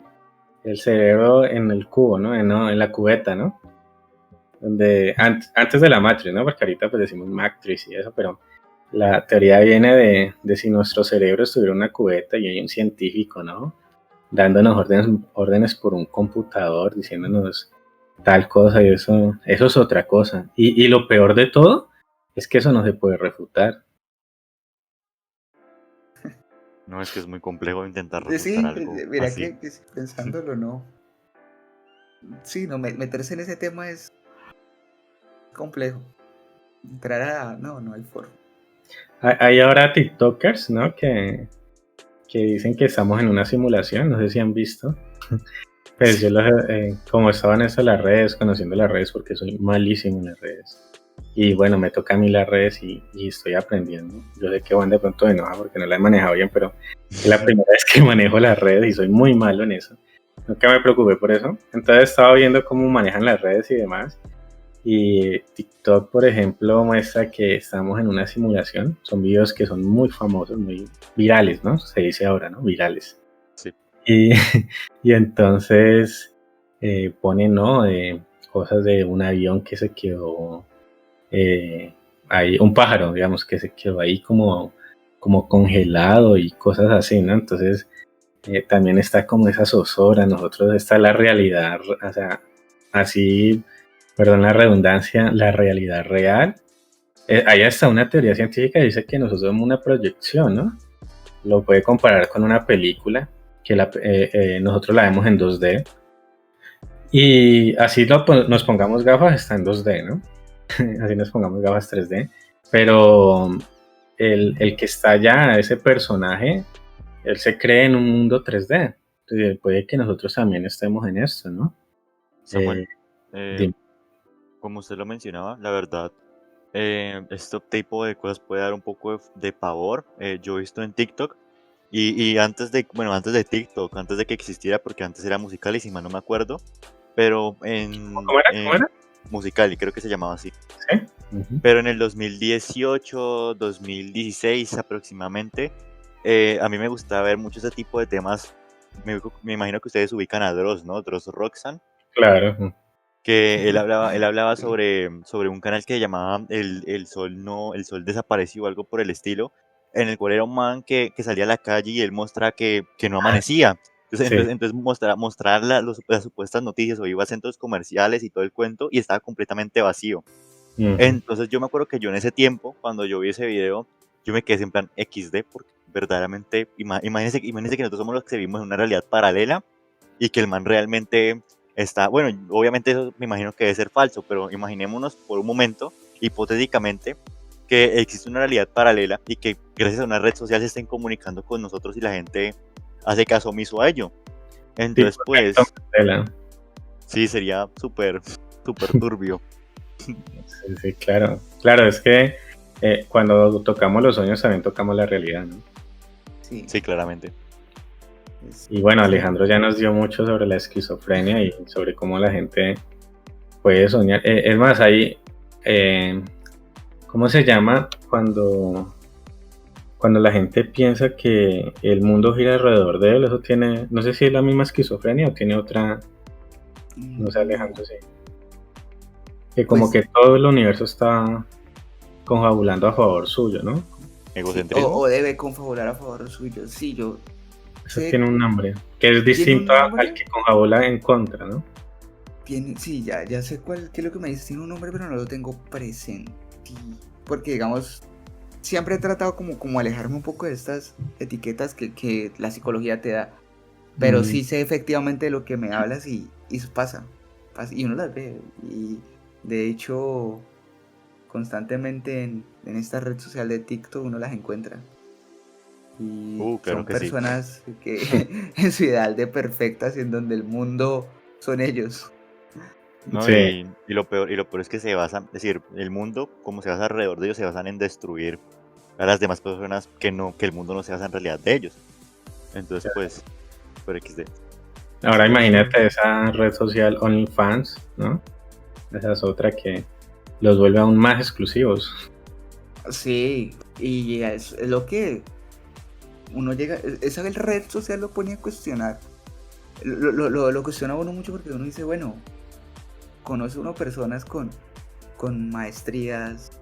cerebro en el cubo, ¿no? En la cubeta, ¿no? Donde, antes de la Matrix, ¿no? Porque ahorita pues decimos Matrix y eso, pero la teoría viene de si nuestro cerebro estuviera en una cubeta y hay un científico, ¿no? Dándonos órdenes por un computador, diciéndonos tal cosa, y eso es otra cosa. Y lo peor de todo es que eso no se puede refutar. No, es que es muy complejo intentar refutar Sí, algo mira así. que pensándolo, no. Sí, no, meterse en ese tema es complejo. Entrar a... No hay forma. Hay ahora TikTokers, ¿no? Que dicen que estamos en una simulación, no sé si han visto. Pues yo como estaba en eso de las redes, conociendo las redes, porque soy malísimo en las redes. Y bueno, me toca a mí las redes y estoy aprendiendo. Yo sé que van de pronto de enoja porque no la he manejado bien, pero es la primera vez que manejo las redes y soy muy malo en eso. Nunca me preocupé por eso. Entonces estaba viendo cómo manejan las redes y demás. Y TikTok, por ejemplo, muestra que estamos en una simulación. Son videos que son muy famosos, muy virales, ¿no? Se dice ahora, ¿no? Virales. Sí. Y entonces ponen, ¿no? Cosas de un avión que se quedó ahí, un pájaro, digamos, que se quedó ahí como congelado y cosas así, ¿no? Entonces también está como esa zozobra. Nosotros está la realidad, o sea, así, perdón la redundancia, la realidad real. Ahí está una teoría científica que dice que nosotros somos una proyección, ¿no? Lo puede comparar con una película que nosotros la vemos en 2D y así nos pongamos gafas, está en 2D, ¿no? Así nos pongamos gafas 3D, pero el que está allá, ese personaje, él se cree en un mundo 3D. Entonces puede que nosotros también estemos en esto, ¿no? Samuel, como usted lo mencionaba, la verdad, este tipo de cosas puede dar un poco de pavor. Yo he visto en TikTok y antes de TikTok, antes de que existiera, porque antes era Musical.ly, si mal no me acuerdo, pero ¿Cómo era? Musical.ly, creo que se llamaba así. ¿Sí? Ujú. Pero en el 2018, 2016 aproximadamente, a mí me gustaba ver mucho ese tipo de temas. Me imagino que ustedes ubican a Dross, ¿no? Dross Roxanne, Claro. Ujú. que él hablaba sobre un canal que se llamaba el Sol no, el Sol desapareció o algo por el estilo, en el cual era un man que salía a la calle y él mostraba que no amanecía. Entonces, Sí. mostrar las supuestas noticias o iba a centros comerciales y todo el cuento y estaba completamente vacío. Ujú. Entonces yo me acuerdo que yo en ese tiempo, cuando yo vi ese video, yo me quedé en plan XD, porque verdaderamente, imagínense que nosotros somos los que vivimos en una realidad paralela y que el man realmente está, bueno, obviamente eso me imagino que debe ser falso, pero imaginémonos por un momento, hipotéticamente, que existe una realidad paralela y que gracias a una red social se estén comunicando con nosotros y la gente hace caso omiso a ello. Entonces, Tipo efecto pues, Mandela. sí, sería súper, súper turbio. Sí, sí, claro. Claro, es que cuando tocamos los sueños también tocamos la realidad, ¿no? Sí, Sí, claramente. Y bueno, sí, Alejandro ya nos dio mucho sobre la esquizofrenia y sobre cómo la gente puede soñar. Es más, ahí, eh, ¿cómo se llama cuando la gente piensa que el mundo gira alrededor de él? Eso tiene, no sé si es la misma esquizofrenia o tiene otra, no sé, no, Alejandro, sí. Que como pues que todo el universo está confabulando a favor suyo, ¿no? sí, Egocentrismo. o debe confabular a favor suyo. Sí, yo Eso sé, tiene un nombre, que es tiene un distinto al nombre, que confabula en contra, ¿no? sí, ya sé qué es lo que me dices, tiene un nombre, pero no lo tengo presente. Porque, digamos, siempre he tratado como alejarme un poco de estas etiquetas que la psicología te da, pero Mm, sí sé efectivamente de lo que me hablas y eso pasa, y uno las ve. Y de hecho, constantemente en esta red social de TikTok uno las encuentra. Y Claro son que sí. personas que en su ideal de perfectas y en donde el mundo son ellos. No, sí, y lo peor es que se basan, es decir, el mundo, como se basa alrededor de ellos, se basan en destruir a las demás personas que el mundo no se basa en realidad de ellos. Entonces, pues, por XD. ahora Sí, eso. imagínate esa red social OnlyFans, ¿no? Esa es otra que los vuelve aún más exclusivos. Sí, y es lo que uno llega, esa red social lo pone a cuestionar. Lo cuestiona uno mucho porque uno dice, bueno, conoce uno personas con maestrías,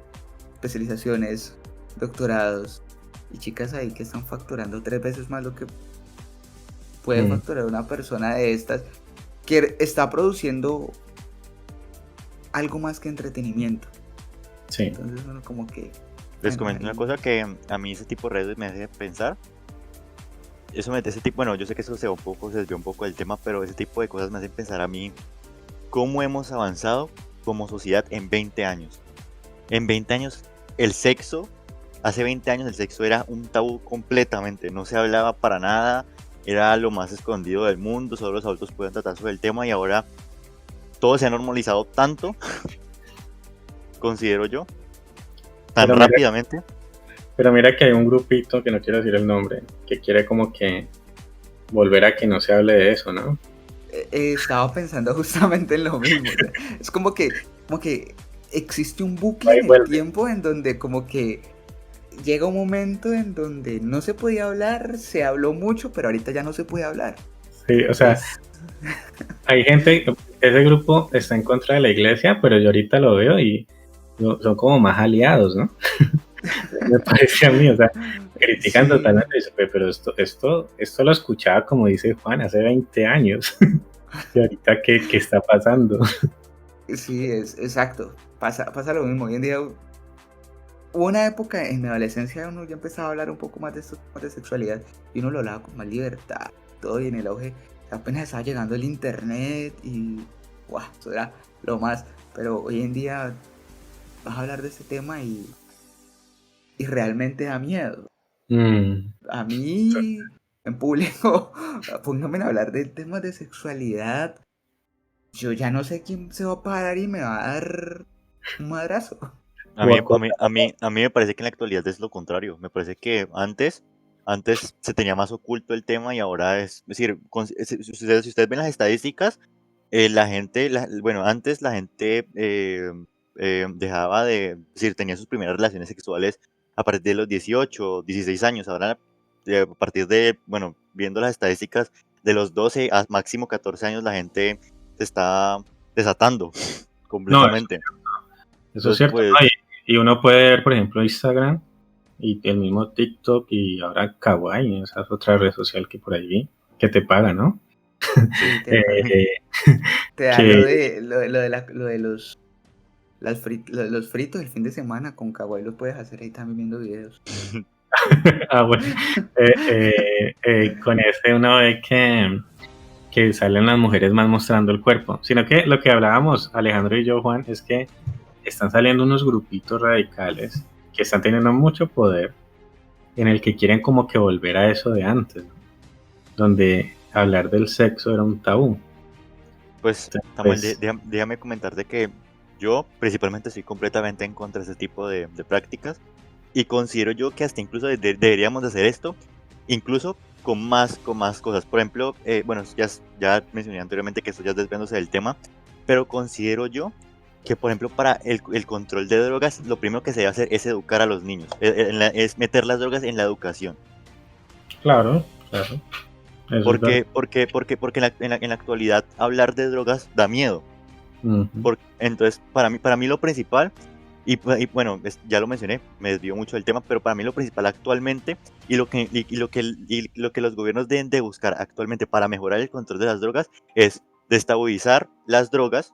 especializaciones, doctorados y chicas ahí que están facturando 3 veces más lo que puede Mm, facturar una persona de estas que está produciendo algo más que entretenimiento. sí. Entonces uno como que, Les bueno, comento una ahí cosa que a mí ese tipo de redes me hace pensar. Ese tipo, bueno, yo sé que eso se desvió un poco del tema, pero ese tipo de cosas me hacen pensar a mí cómo hemos avanzado como sociedad en 20 años. En 20 años, el sexo, hace 20 años el sexo era un tabú completamente, no se hablaba para nada, era lo más escondido del mundo, solo los adultos podían tratar sobre el tema y ahora todo se ha normalizado tanto, considero yo, tan Pero mira, rápidamente. pero mira que hay un grupito, que no quiero decir el nombre, que quiere como que volver a que no se hable de eso, ¿no? estaba pensando justamente en lo mismo. O sea, es como que existe un bucle Ahí en el vuelve. tiempo en donde como que llega un momento en donde no se podía hablar, se habló mucho, pero ahorita ya no se puede hablar. Sí, o sea, Es, hay gente, ese grupo está en contra de la iglesia, pero yo ahorita lo veo y son como más aliados, ¿no? Me parece a mí, o sea, critican sí, totalmente, dice, pero esto lo escuchaba, como dice Juan, hace 20 años. Y ahorita, ¿qué está pasando? sí, es exacto. Pasa lo mismo. Hoy en día hubo una época en mi adolescencia uno ya empezaba a hablar un poco más de estos temas de sexualidad y uno lo hablaba con más libertad, todo y en el auge apenas estaba llegando el internet y guau, eso era lo más. Pero hoy en día vas a hablar de este tema y realmente da miedo. Mm, A mí, en público, pónganme a hablar de temas de sexualidad, yo ya no sé quién se va a parar y me va a dar un madrazo. A o mí, a mí, acotar. a mí, a mí me parece que en la actualidad es lo contrario. Me parece que antes se tenía más oculto el tema y ahora es decir, si ustedes ven las estadísticas, la gente, bueno, antes la gente dejaba de, es decir, tenía sus primeras relaciones sexuales a partir de los 18, 16 años. Ahora, a partir de, bueno, viendo las estadísticas, de los 12 a máximo 14 años, la gente se está desatando No, completamente. eso es Entonces, cierto, pues, ¿no? Y uno puede ver, por ejemplo, Instagram y el mismo TikTok y ahora Kawaii, esa es otra red social que por ahí vi, que te paga, ¿no? Sí, te pagan. Eh, Te da que, lo de los fritos el fin de semana con Kawaii, lo puedes hacer ahí también viendo videos. bueno, con este uno ve que salen las mujeres más mostrando el cuerpo, sino que lo que hablábamos Alejandro y yo, Juan, es que están saliendo unos grupitos radicales que están teniendo mucho poder en el que quieren como que volver a eso de antes, ¿no? Donde hablar del sexo era un tabú. pues, Entonces, Samuel, pues, déjame comentarte que yo principalmente estoy completamente en contra de ese tipo de prácticas. Y considero yo que hasta incluso deberíamos de hacer esto, incluso con más cosas. Por ejemplo, bueno, ya mencioné anteriormente que esto ya es desviándose del tema, pero considero yo que, por ejemplo, para el control de drogas, lo primero que se debe hacer es educar a los niños, es meter las drogas en la educación. claro, claro, eso es verdad. Porque en la actualidad hablar de drogas da miedo. Ujú. Entonces, para mí lo principal, y bueno, ya lo mencioné, me desvío mucho del tema, pero para mí lo principal actualmente y lo que los gobiernos deben de buscar actualmente para mejorar el control de las drogas es destabilizar las drogas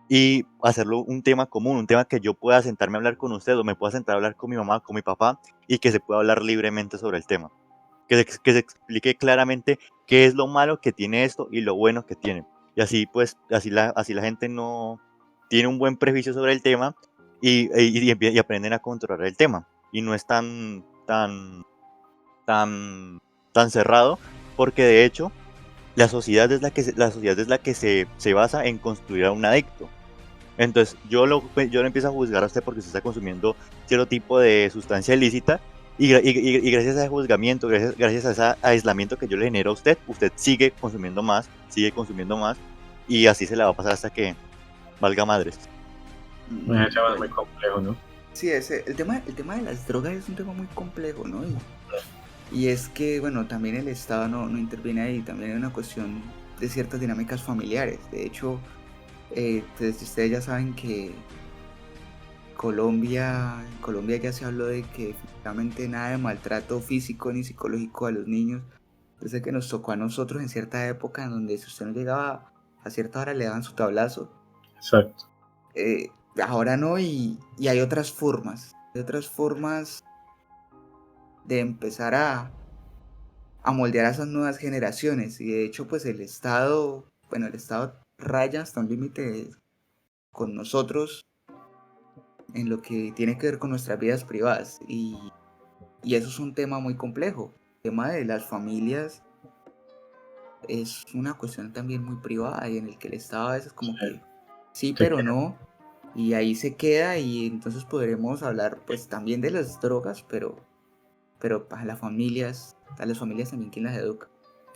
y hacerlo un tema común, un tema que yo pueda sentarme a hablar con usted o me pueda sentar a hablar con mi mamá, con mi papá y que se pueda hablar libremente sobre el tema. Que se explique claramente qué es lo malo que tiene esto y lo bueno que tiene. Y así pues, así la gente no tiene un buen prejuicio sobre el tema y aprenden a controlar el tema. Y no es tan cerrado, porque de hecho la sociedad es la que se basa en construir a un adicto. Entonces, yo lo empiezo a juzgar a usted porque usted está consumiendo cierto tipo de sustancia ilícita y gracias a ese juzgamiento, gracias a ese aislamiento que yo le genero a usted, usted sigue consumiendo más y así se la va a pasar hasta que valga madres. Bueno, chaval, es muy Bueno, complejo, ¿no? sí, el tema de las drogas es un tema muy complejo, ¿no? Y es que, bueno, también el Estado no interviene ahí, también hay una cuestión de ciertas dinámicas familiares. De hecho, pues ustedes ya saben que en Colombia ya se habló de que efectivamente nada de maltrato físico ni psicológico a los niños, desde que nos tocó a nosotros en cierta época en donde si usted no llegaba a cierta hora le daban su tablazo. Exacto. Eh, Ahora no, y hay otras formas de empezar a moldear a esas nuevas generaciones. Y de hecho, pues el Estado raya hasta un límite con nosotros en lo que tiene que ver con nuestras vidas privadas. Y eso es un tema muy complejo. El tema de las familias es una cuestión también muy privada y en el que el Estado a veces como que sí, Sí, pero no. Y ahí se queda y entonces podremos hablar pues también de las drogas, pero a las familias también quien las educa.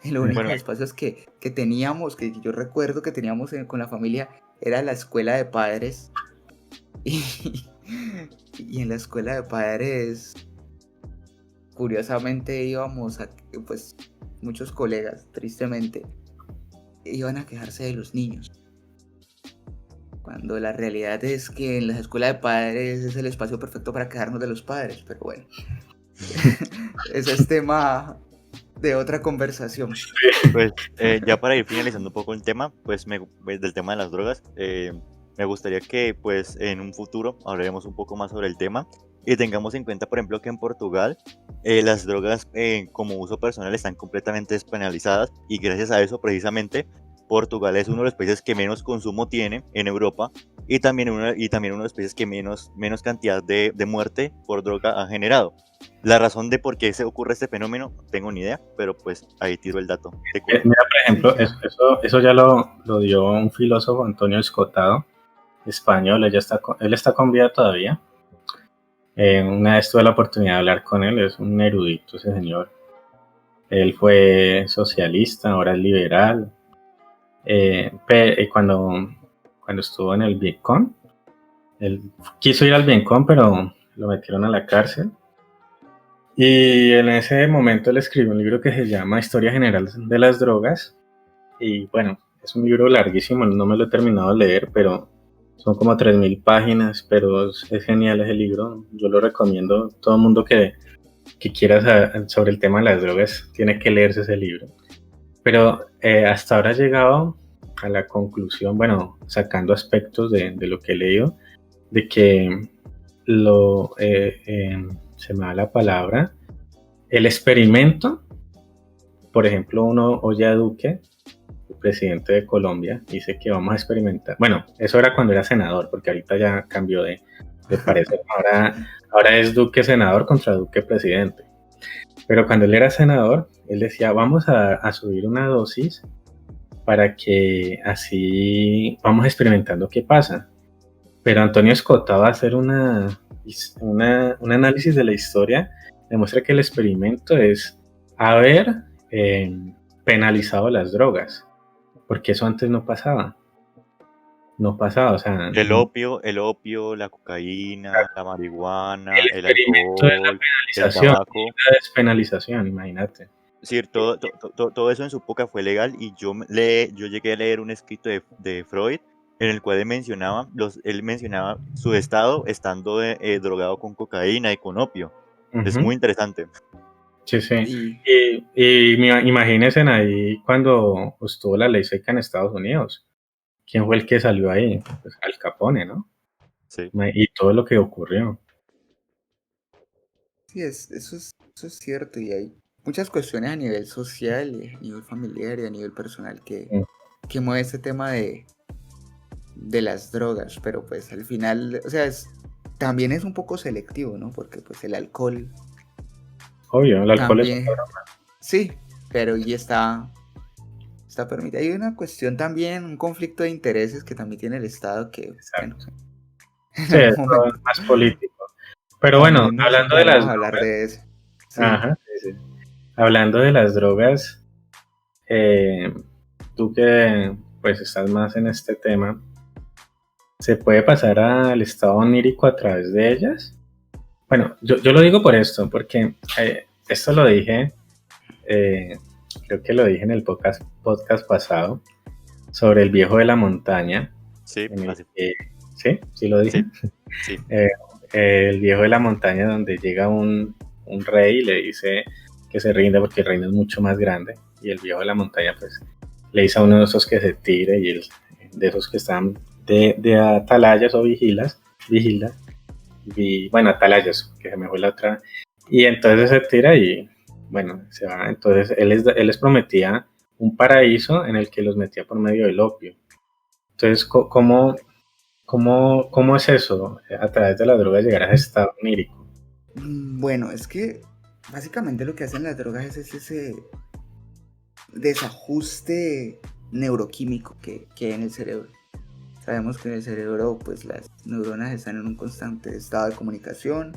Y los Bueno, únicos espacios que teníamos, que yo recuerdo que teníamos con la familia, era la escuela de padres. Y, y en la escuela de padres, curiosamente íbamos a, pues muchos colegas, tristemente, iban a quejarse de los niños. Cuando la realidad es que en las escuelas de padres es el espacio perfecto para quejarnos de los padres, pero bueno, ese es tema de otra conversación. pues ya para ir finalizando un poco el tema, pues, del tema de las drogas, me gustaría que pues en un futuro hablaremos un poco más sobre el tema y tengamos en cuenta, por ejemplo, que en Portugal las drogas como uso personal están completamente despenalizadas y gracias a eso precisamente Portugal es uno de los países que menos consumo tiene en Europa y también uno de los países que menos cantidad de muerte por droga ha generado. La razón de por qué se ocurre este fenómeno, no tengo ni idea, pero pues ahí tiro el dato de color. Mira, por Sí, ejemplo, ya. eso ya lo dio un filósofo, Antonio Escotado, español. Él está con vida todavía. Una vez tuve la oportunidad de hablar con él, es un erudito ese señor. Él fue socialista, ahora es liberal. Cuando estuvo en el Vietcong, él quiso ir al Vietcong, pero lo metieron a la cárcel. Y en ese momento él escribió un libro que se llama Historia General de las Drogas. Y bueno, es un libro larguísimo, no me lo he terminado de leer, pero son como 3000 páginas, pero es genial ese libro. Yo lo recomiendo. Todo el mundo que quiera saber sobre el tema de las drogas tiene que leerse ese libro. Pero hasta ahora he llegado a la conclusión, bueno, sacando aspectos de lo que he leído, de que se me da la palabra, el experimento, por ejemplo, uno oye a Duque, el presidente de Colombia, dice que vamos a experimentar. Bueno, eso era cuando era senador, porque ahorita ya cambió de parecer. Ahora es Duque senador contra Duque presidente. Pero cuando él era senador, él decía, vamos a subir una dosis para que así vamos experimentando qué pasa. Pero Antonio Escota va a hacer un análisis de la historia, demuestra que el experimento es haber penalizado las drogas, porque eso antes no pasaba. No pasaba, o sea... El opio, la cocaína, la marihuana, el experimento de la alcohol, el penalización, tabaco. la despenalización, imagínate. Sí, todo eso en su época fue legal y yo llegué a leer un escrito de Freud en el cual él mencionaba su estado estando drogado con cocaína y con opio. Es muy interesante. Sí, sí. Y imagínense ahí cuando estuvo la ley seca en Estados Unidos. ¿Quién fue el que salió ahí? Pues Al Capone, ¿no? Sí. Y todo lo que ocurrió. Sí, eso es cierto, y hay muchas cuestiones a nivel social, y a nivel familiar y a nivel personal que mueve este tema de las drogas, pero pues al final, o sea, también es un poco selectivo, ¿no? Porque pues el alcohol Obvio, el alcohol también, sí, pero ya está permitido. Hay una cuestión también, un conflicto de intereses que también tiene el Estado que, bueno, sí, en es algún momento más político. Pero bueno, también hablando de podemos las hablar drogas, de eso. Sí. ajá, sí. Hablando de las drogas, tú que pues estás más en este tema, ¿se puede pasar al estado onírico a través de ellas? Bueno, yo lo digo por esto, porque esto lo dije, creo que lo dije en el podcast pasado, sobre el viejo de la montaña. Sí, ¿Sí lo dije? Sí. El viejo de la montaña, donde llega un rey y le dice que se rinde porque el reino es mucho más grande, y el viejo de la montaña pues le dice a uno de esos que se tire, y de esos que están de atalayas o vigila, bueno, atalayas, que se me fue la otra, y entonces se tira y bueno, se va. Entonces él les prometía un paraíso en el que los metía por medio del opio. Entonces, ¿cómo es eso? A través de la droga llegar a ese estado onírico. Bueno, es que básicamente lo que hacen las drogas es ese desajuste neuroquímico que hay en el cerebro. Sabemos que en el cerebro pues las neuronas están en un constante estado de comunicación,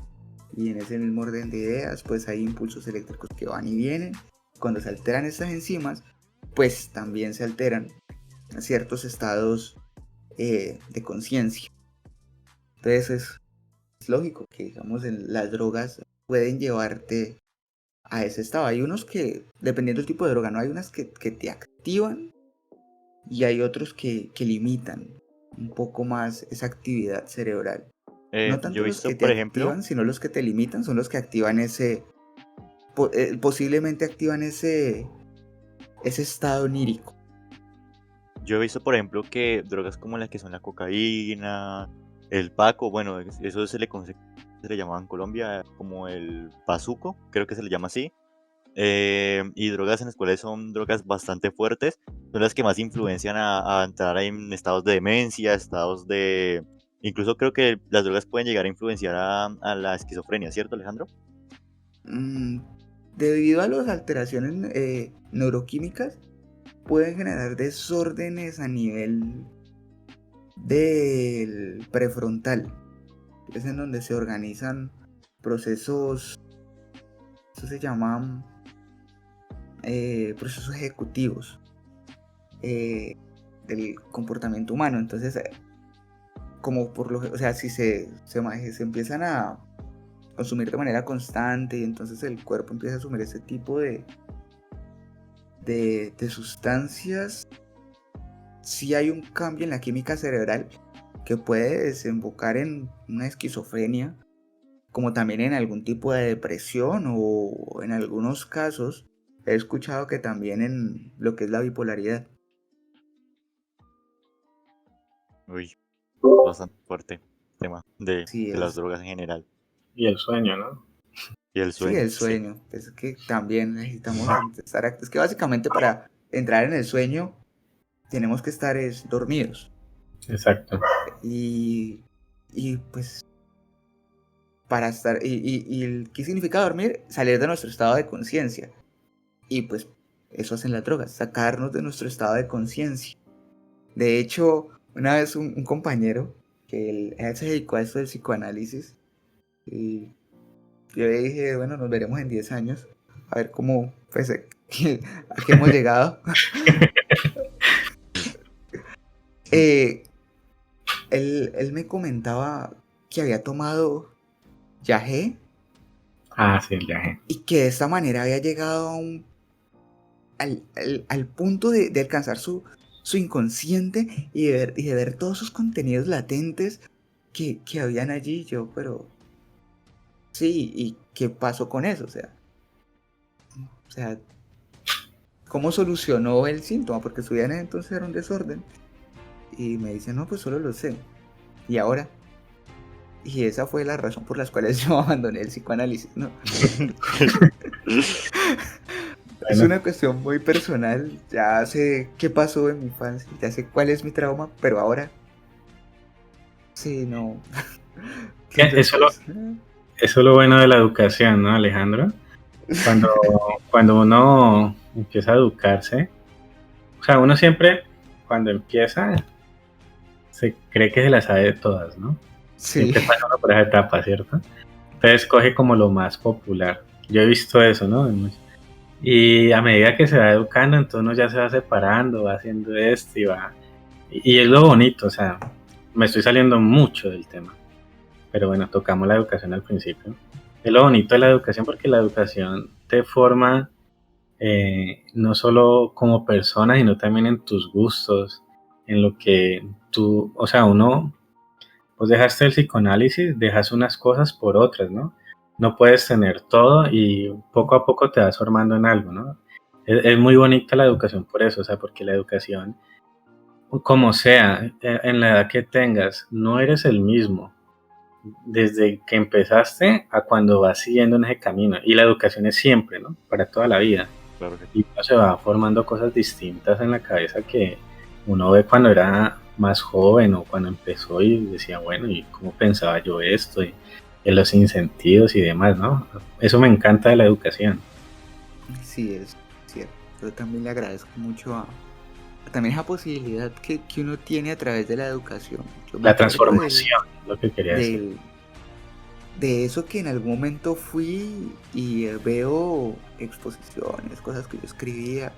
y en ese mismo orden de ideas pues hay impulsos eléctricos que van y vienen. Cuando se alteran estas enzimas, pues también se alteran ciertos estados de conciencia. Entonces es lógico que, digamos, las drogas pueden llevarte a ese estado. Hay unos que, dependiendo del tipo de droga, ¿no? Hay unas que te activan, y hay otros que limitan un poco más esa actividad cerebral. No tanto Yo he los visto, que te por ejemplo, activan, sino los que te limitan, son los que activan posiblemente activan ese estado onírico. Yo he visto, por ejemplo, que drogas como las que son la cocaína, el paco, bueno, eso se le llamaba en Colombia como el bazuco, creo que se le llama así. Y drogas en las cuales son drogas bastante fuertes, son las que más influencian a entrar en estados de demencia, estados de... Incluso creo que las drogas pueden llegar a influenciar a la esquizofrenia, ¿cierto, Alejandro? Debido a las alteraciones neuroquímicas, pueden generar desórdenes a nivel del prefrontal. Es en donde se organizan procesos, eso se llaman procesos ejecutivos. del comportamiento humano. Entonces, como o sea, si se empiezan a consumir de manera constante y entonces el cuerpo empieza a asumir ese tipo de sustancias, sí hay un cambio en la química cerebral que puede desembocar en una esquizofrenia, como también en algún tipo de depresión, o en algunos casos he escuchado que también en lo que es la bipolaridad. Uy, bastante fuerte el tema de Sí, las drogas en general. Y el sueño, ¿no? Y el sí, sueño. el Sí. sueño. Es que también necesitamos estar es que básicamente para entrar en el sueño tenemos que estar dormidos. Exacto. Y pues para estar, ¿qué significa dormir? Salir de nuestro estado de conciencia. Y pues eso hacen las drogas, sacarnos de nuestro estado de conciencia. De hecho, una vez un compañero, que él se dedicó a esto del psicoanálisis, y yo le dije, bueno, nos veremos en 10 años, a ver cómo, pues, a qué hemos llegado. Él me comentaba que había tomado yagé Ah, sí, el viaje. y que de esta manera había llegado a al punto de alcanzar su inconsciente y de ver todos esos contenidos latentes que habían allí. Yo, pero sí, ¿y qué pasó con eso? O sea, ¿cómo solucionó el síntoma? Porque su vida en ese entonces era un desorden. Y me dice, no, pues solo lo sé. ¿Y ahora? Y esa fue la razón por las cuales yo abandoné el psicoanálisis, ¿no? Es Bueno, una cuestión muy personal. Ya sé qué pasó en mi infancia, ya sé cuál es mi trauma, pero ahora sí, no. eso, Entonces, eso es lo bueno de la educación, ¿no, Alejandro? Cuando, cuando uno empieza a educarse, o sea, uno siempre, cuando empieza, se cree que se las sabe de todas, ¿no? sí, Siempre pasa uno por esa etapa, ¿cierto? Entonces coge como lo más popular. Yo he visto eso, ¿no? Y a medida que se va educando, entonces uno ya se va separando, va haciendo esto y va... Y es lo bonito, o sea, me estoy saliendo mucho del tema, pero bueno, tocamos la educación al principio. Es lo bonito de la educación porque la educación te forma no solo como persona, sino también en tus gustos, en lo que tú, o sea, uno, pues dejaste el psicoanálisis, dejas unas cosas por otras, ¿no? No puedes tener todo y poco a poco te vas formando en algo, ¿no? Es muy bonita la educación por eso, o sea, porque la educación, como sea, en la edad que tengas, no eres el mismo desde que empezaste a cuando vas siguiendo en ese camino. Y la educación es siempre, ¿no? Para toda la vida. Claro que Y uno se va formando cosas distintas en la cabeza que uno ve cuando era más joven o cuando empezó y decía, bueno, ¿y cómo pensaba yo esto? Y en los sinsentidos y demás, ¿no? Eso me encanta de la educación. sí, es cierto. Yo también le agradezco mucho a también esa posibilidad que uno tiene a través de la educación. Yo me La acuerdo transformación, lo que quería decir. de eso que en algún momento fui y veo exposiciones, cosas que yo escribía,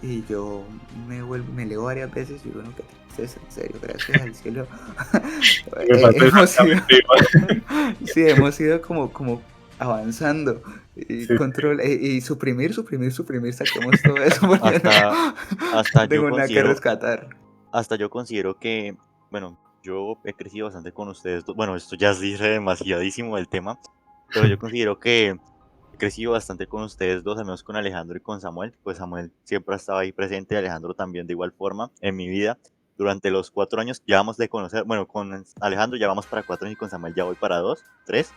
y yo me leo varias veces y bueno, que tristeza, en serio, gracias al cielo. Me pasó Hemos ido, exactamente igual. sí, hemos ido como avanzando y Sí, y suprimir, saquemos todo eso porque hasta no yo tengo nada que considero, rescatar. hasta yo considero que, bueno, yo he crecido bastante con ustedes. Bueno, esto ya se dice demasiadísimo del tema, pero yo considero que he crecido bastante con ustedes dos, al menos con Alejandro y con Samuel. Pues Samuel siempre ha estado ahí presente, Alejandro también de igual forma en mi vida. Durante los 4 años ya vamos de conocer, bueno, con Alejandro ya vamos para 4 años y con Samuel ya voy para 2, 3.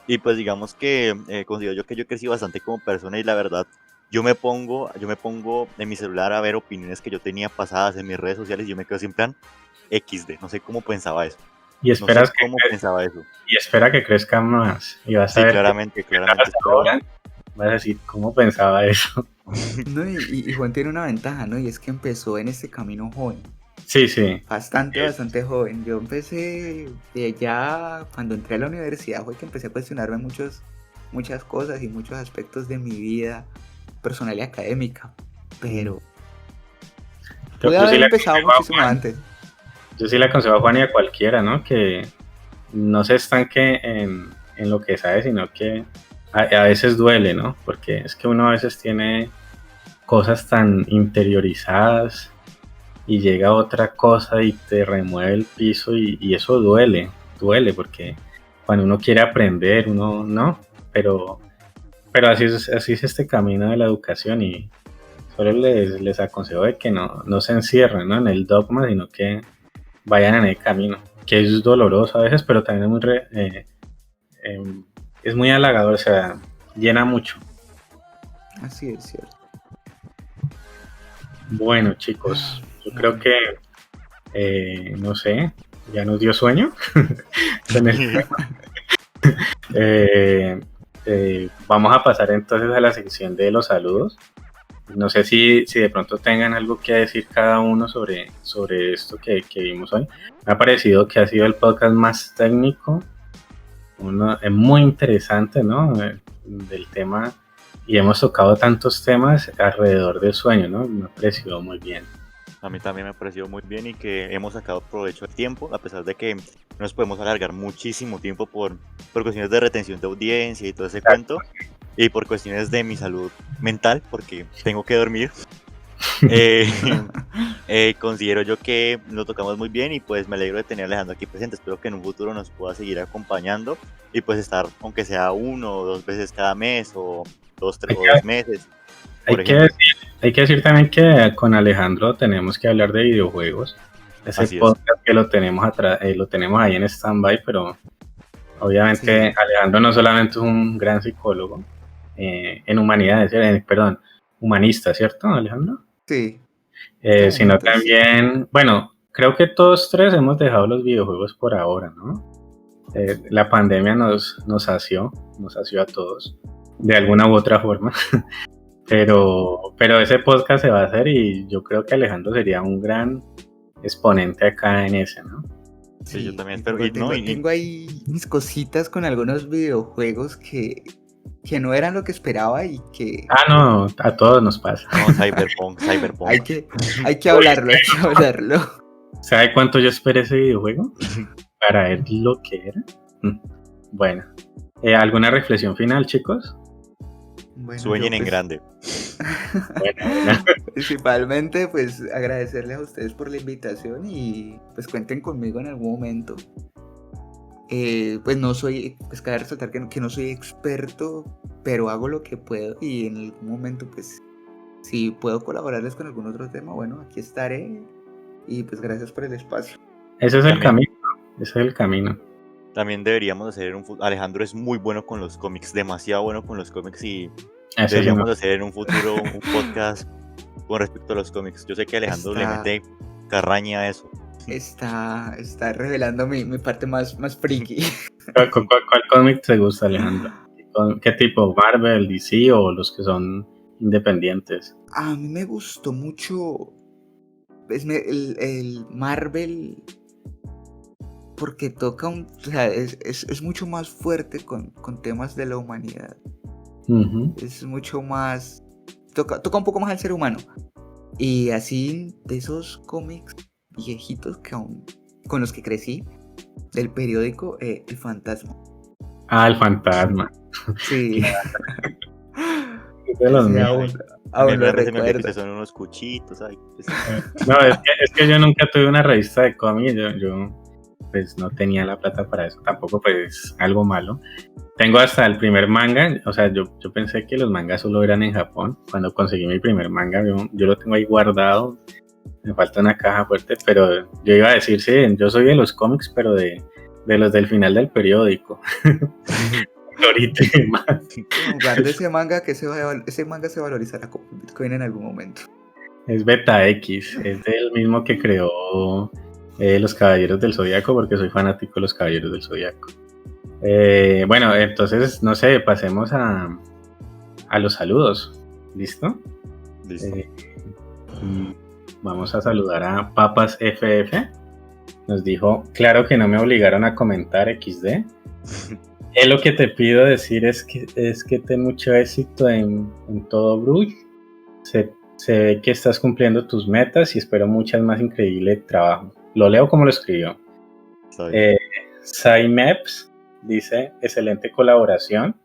Y pues digamos que considero yo que yo he crecido bastante como persona y la verdad, yo me pongo en mi celular a ver opiniones que yo tenía pasadas en mis redes sociales y yo me quedo sin plan XD, no sé cómo pensaba eso, y no sé esperas que, cómo pensaba eso. y espera que crezca más. Y vas a Sí, ver que claramente, claramente espero. ahora vas a decir, ¿cómo pensaba eso? No, y Juan tiene una ventaja, ¿no? Y es que empezó en este camino joven. Sí, sí. Bastante joven. Yo empecé ya cuando entré a la universidad fue que empecé a cuestionarme muchas cosas y muchos aspectos de mi vida personal y académica. Pero Pude yo sí haber le empezado aconsejo a muchísimo Juan, antes. yo sí le aconsejo a Juan y a cualquiera, ¿no? Que no se estanque en lo que sabe, sino que a veces duele, ¿no? Porque es que uno a veces tiene cosas tan interiorizadas y llega otra cosa y te remueve el piso y eso duele porque cuando uno quiere aprender, uno no, pero así es este camino de la educación y solo les aconsejo de que no se encierren, ¿no? En el dogma, sino que vayan en el camino, que es doloroso a veces, pero también eh, es muy halagador, o sea, llena mucho. Así es cierto. Bueno, chicos, yo creo Bueno, que, no sé, ya nos dio sueño con el Eh, vamos a pasar entonces a la sección de los saludos. No sé si de pronto tengan algo que decir cada uno sobre esto que vimos hoy. Me ha parecido que ha sido el podcast más técnico, es muy interesante, ¿no? Del tema y hemos tocado tantos temas alrededor del sueño, ¿no? Me ha parecido muy bien. A mí también me ha parecido muy bien y que hemos sacado provecho del tiempo, a pesar de que nos podemos alargar muchísimo tiempo por cuestiones de retención de audiencia y todo ese cuento, y por cuestiones de mi salud mental, porque tengo que dormir. Considero yo que lo tocamos muy bien y pues me alegro de tener a Alejandro aquí presente. Espero que en un futuro nos pueda seguir acompañando y pues estar, aunque sea 1 o 2 veces cada mes o 2 meses. Hay que decir también que con Alejandro tenemos que hablar de videojuegos. Ese Así es. podcast que lo tenemos lo tenemos ahí en stand-by, pero obviamente sí, Alejandro no solamente es un gran psicólogo en humanidades, perdón, humanista, ¿cierto, Alejandro? sí, este Sino momento sí. también, bueno, creo que todos tres hemos dejado los videojuegos por ahora, ¿no? La pandemia nos sació a todos, de alguna u otra forma. Pero ese podcast se va a hacer y yo creo que Alejandro sería un gran exponente acá en ese, ¿no? Sí, yo Sí, también y espero. tengo ahí mis cositas con algunos videojuegos que no eran lo que esperaba y que No, a todos nos pasa. No, Cyberpunk. hay que hablarlo, hay que hablarlo. ¿Sabe cuánto yo esperé ese videojuego? Para ver lo que era. Bueno, ¿alguna reflexión final, chicos? Bueno, Sueñen yo en pues grande. Bueno. principalmente pues agradecerles a ustedes por la invitación y pues cuenten conmigo en algún momento. Pues no soy, pues cabe resaltar que no soy experto, pero hago lo que puedo y en algún momento pues si puedo colaborarles con algún otro tema, bueno, aquí estaré y pues gracias por el espacio. Ese es el También, camino, ese es el camino. también deberíamos hacer Alejandro es muy bueno con los cómics, demasiado bueno con los cómics y Eso sí, deberíamos no. hacer en un futuro un podcast con respecto a los cómics. Yo sé que Alejandro le mete carraña a eso. Está revelando mi parte más friki. ¿Cuál cómic te gusta, Alejandro? ¿Qué tipo? ¿Marvel, DC o los que son independientes? A mí me gustó mucho el Marvel porque toca o sea, es mucho más fuerte con temas de la humanidad. Uh-huh. Es mucho más, toca un poco más al ser humano. Y así de esos cómics viejitos que aún con los que crecí, del periódico El Fantasma. El Fantasma. Sí. De los Sí, míos. aún lo Se me olvidó recuerdo. que son unos cuchitos. Ay, pues. No, es que yo nunca tuve una revista de cómics, yo pues no tenía la plata para eso, tampoco pues algo malo. Tengo hasta el primer manga, o sea, yo pensé que los mangas solo eran en Japón. Cuando conseguí mi primer manga, yo lo tengo ahí guardado, me falta una caja fuerte, pero yo iba a decir, sí, yo soy de los cómics, pero de los del final del periódico. Ahorita más. Guarde ese manga que ese manga se valorizará como Bitcoin en algún momento. Es Beta X, es del mismo que creó Los Caballeros del Zodiaco, porque soy fanático de Los Caballeros del Zodiaco. Bueno, entonces, no sé, pasemos a los saludos. ¿Listo? Listo. Vamos a saludar a Papas FF. Nos dijo, claro que no me obligaron a comentar XD. Lo que te pido decir es que ten mucho éxito en todo Bruges. Se ve que estás cumpliendo tus metas y espero muchas más increíble trabajo. Lo leo como lo escribió. Saimeps dice, excelente colaboración.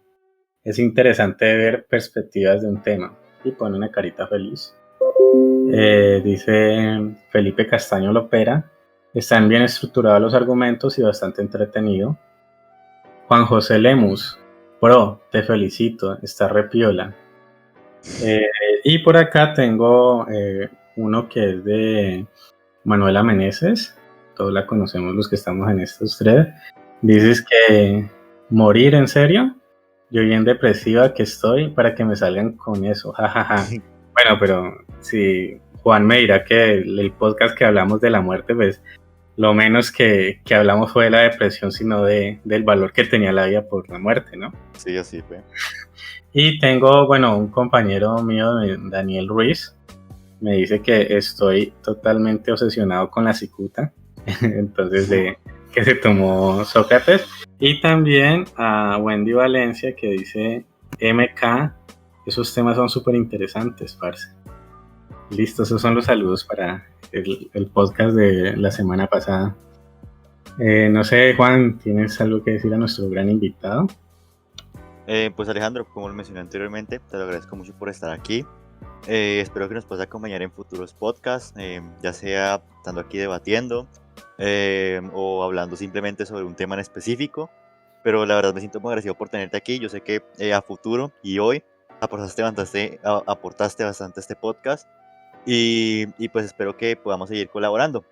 Es interesante ver perspectivas de un tema. Y pone una carita feliz. Dice Felipe Castaño Lopera. Están bien estructurados los argumentos y bastante entretenido. Juan José Lemus. Bro, te felicito. Está re piola. Y por acá tengo uno que es de Manuela Meneses. Todos la conocemos los que estamos en estos threads. Dices que morir en serio. Yo bien depresiva que estoy para que me salgan con eso. Jajaja. Bueno, pero si Juan me dirá que el podcast que hablamos de la muerte, pues lo menos que hablamos fue de la depresión, sino del valor que tenía la vida por la muerte, ¿no? Sí, así fue. Y tengo, bueno, un compañero mío, Daniel Ruiz, me dice que estoy totalmente obsesionado con la cicuta, entonces que se tomó Sócrates. Y también a Wendy Valencia que dice MK, esos temas son súper interesantes, parce. Listo, esos son los saludos para el podcast de la semana pasada. No sé, Juan, ¿tienes algo que decir a nuestro gran invitado? Pues Alejandro, como lo mencioné anteriormente, te lo agradezco mucho por estar aquí. Espero que nos puedas acompañar en futuros podcasts, ya sea estando aquí debatiendo o hablando simplemente sobre un tema en específico. Pero la verdad me siento muy agradecido por tenerte aquí. Yo sé que a futuro y hoy aportaste bastante a este podcast. Y pues espero que podamos seguir colaborando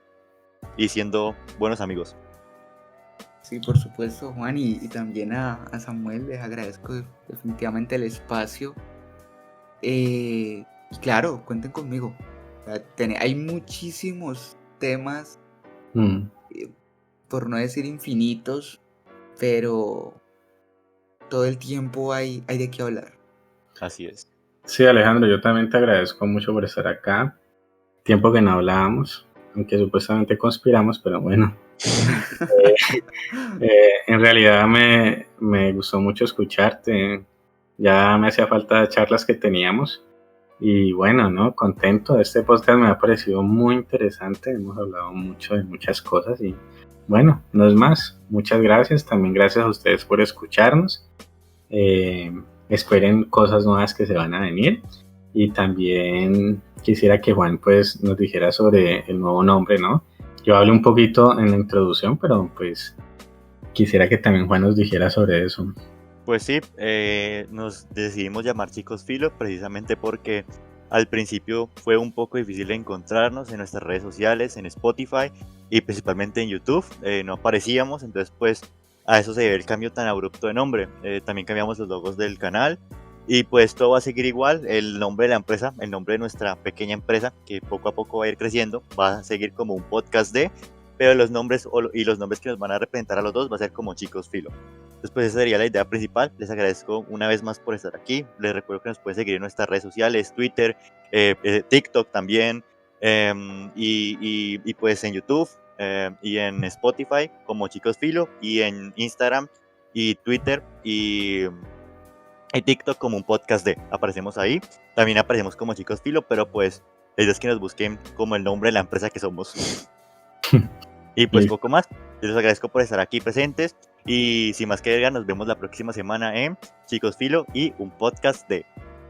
y siendo buenos amigos. Sí, por supuesto, Juan, y también a Samuel les agradezco definitivamente el espacio. Y claro, cuenten conmigo. Hay muchísimos temas, por no decir infinitos, pero todo el tiempo hay de qué hablar. Así es. Sí, Alejandro, yo también te agradezco mucho por estar acá. Tiempo que no hablábamos, aunque supuestamente conspiramos, pero bueno. En realidad me gustó mucho escucharte. Ya me hacía falta charlas que teníamos. Y bueno, ¿no? Contento. Este podcast me ha parecido muy interesante. Hemos hablado mucho de muchas cosas y bueno, no es más. Muchas gracias. También gracias a ustedes por escucharnos. Esperen cosas nuevas que se van a venir. Y también quisiera que Juan pues nos dijera sobre el nuevo nombre, ¿no? Yo hablé un poquito en la introducción, pero pues quisiera que también Juan nos dijera sobre eso. Pues sí, nos decidimos llamar Chicos Filo precisamente porque al principio fue un poco difícil encontrarnos en nuestras redes sociales, en Spotify y principalmente en YouTube. No aparecíamos, entonces pues a eso se debe el cambio tan abrupto de nombre. También cambiamos los logos del canal y pues todo va a seguir igual. El nombre de la empresa, el nombre de nuestra pequeña empresa que poco a poco va a ir creciendo, va a seguir como un podcast pero los nombres y los nombres que nos van a representar a los dos va a ser como Chicos Filo. Entonces, pues esa sería la idea principal. Les agradezco una vez más por estar aquí. Les recuerdo que nos pueden seguir en nuestras redes sociales, Twitter, TikTok también, y pues en YouTube y en Spotify como Chicos Filo, y en Instagram y Twitter y TikTok como un podcast aparecemos ahí. También aparecemos como Chicos Filo, pero pues la idea es que nos busquen como el nombre de la empresa que somos. Y pues poco más. Yo les agradezco por estar aquí presentes. Y sin más que agregar, nos vemos la próxima semana en Chicos Filo y un podcast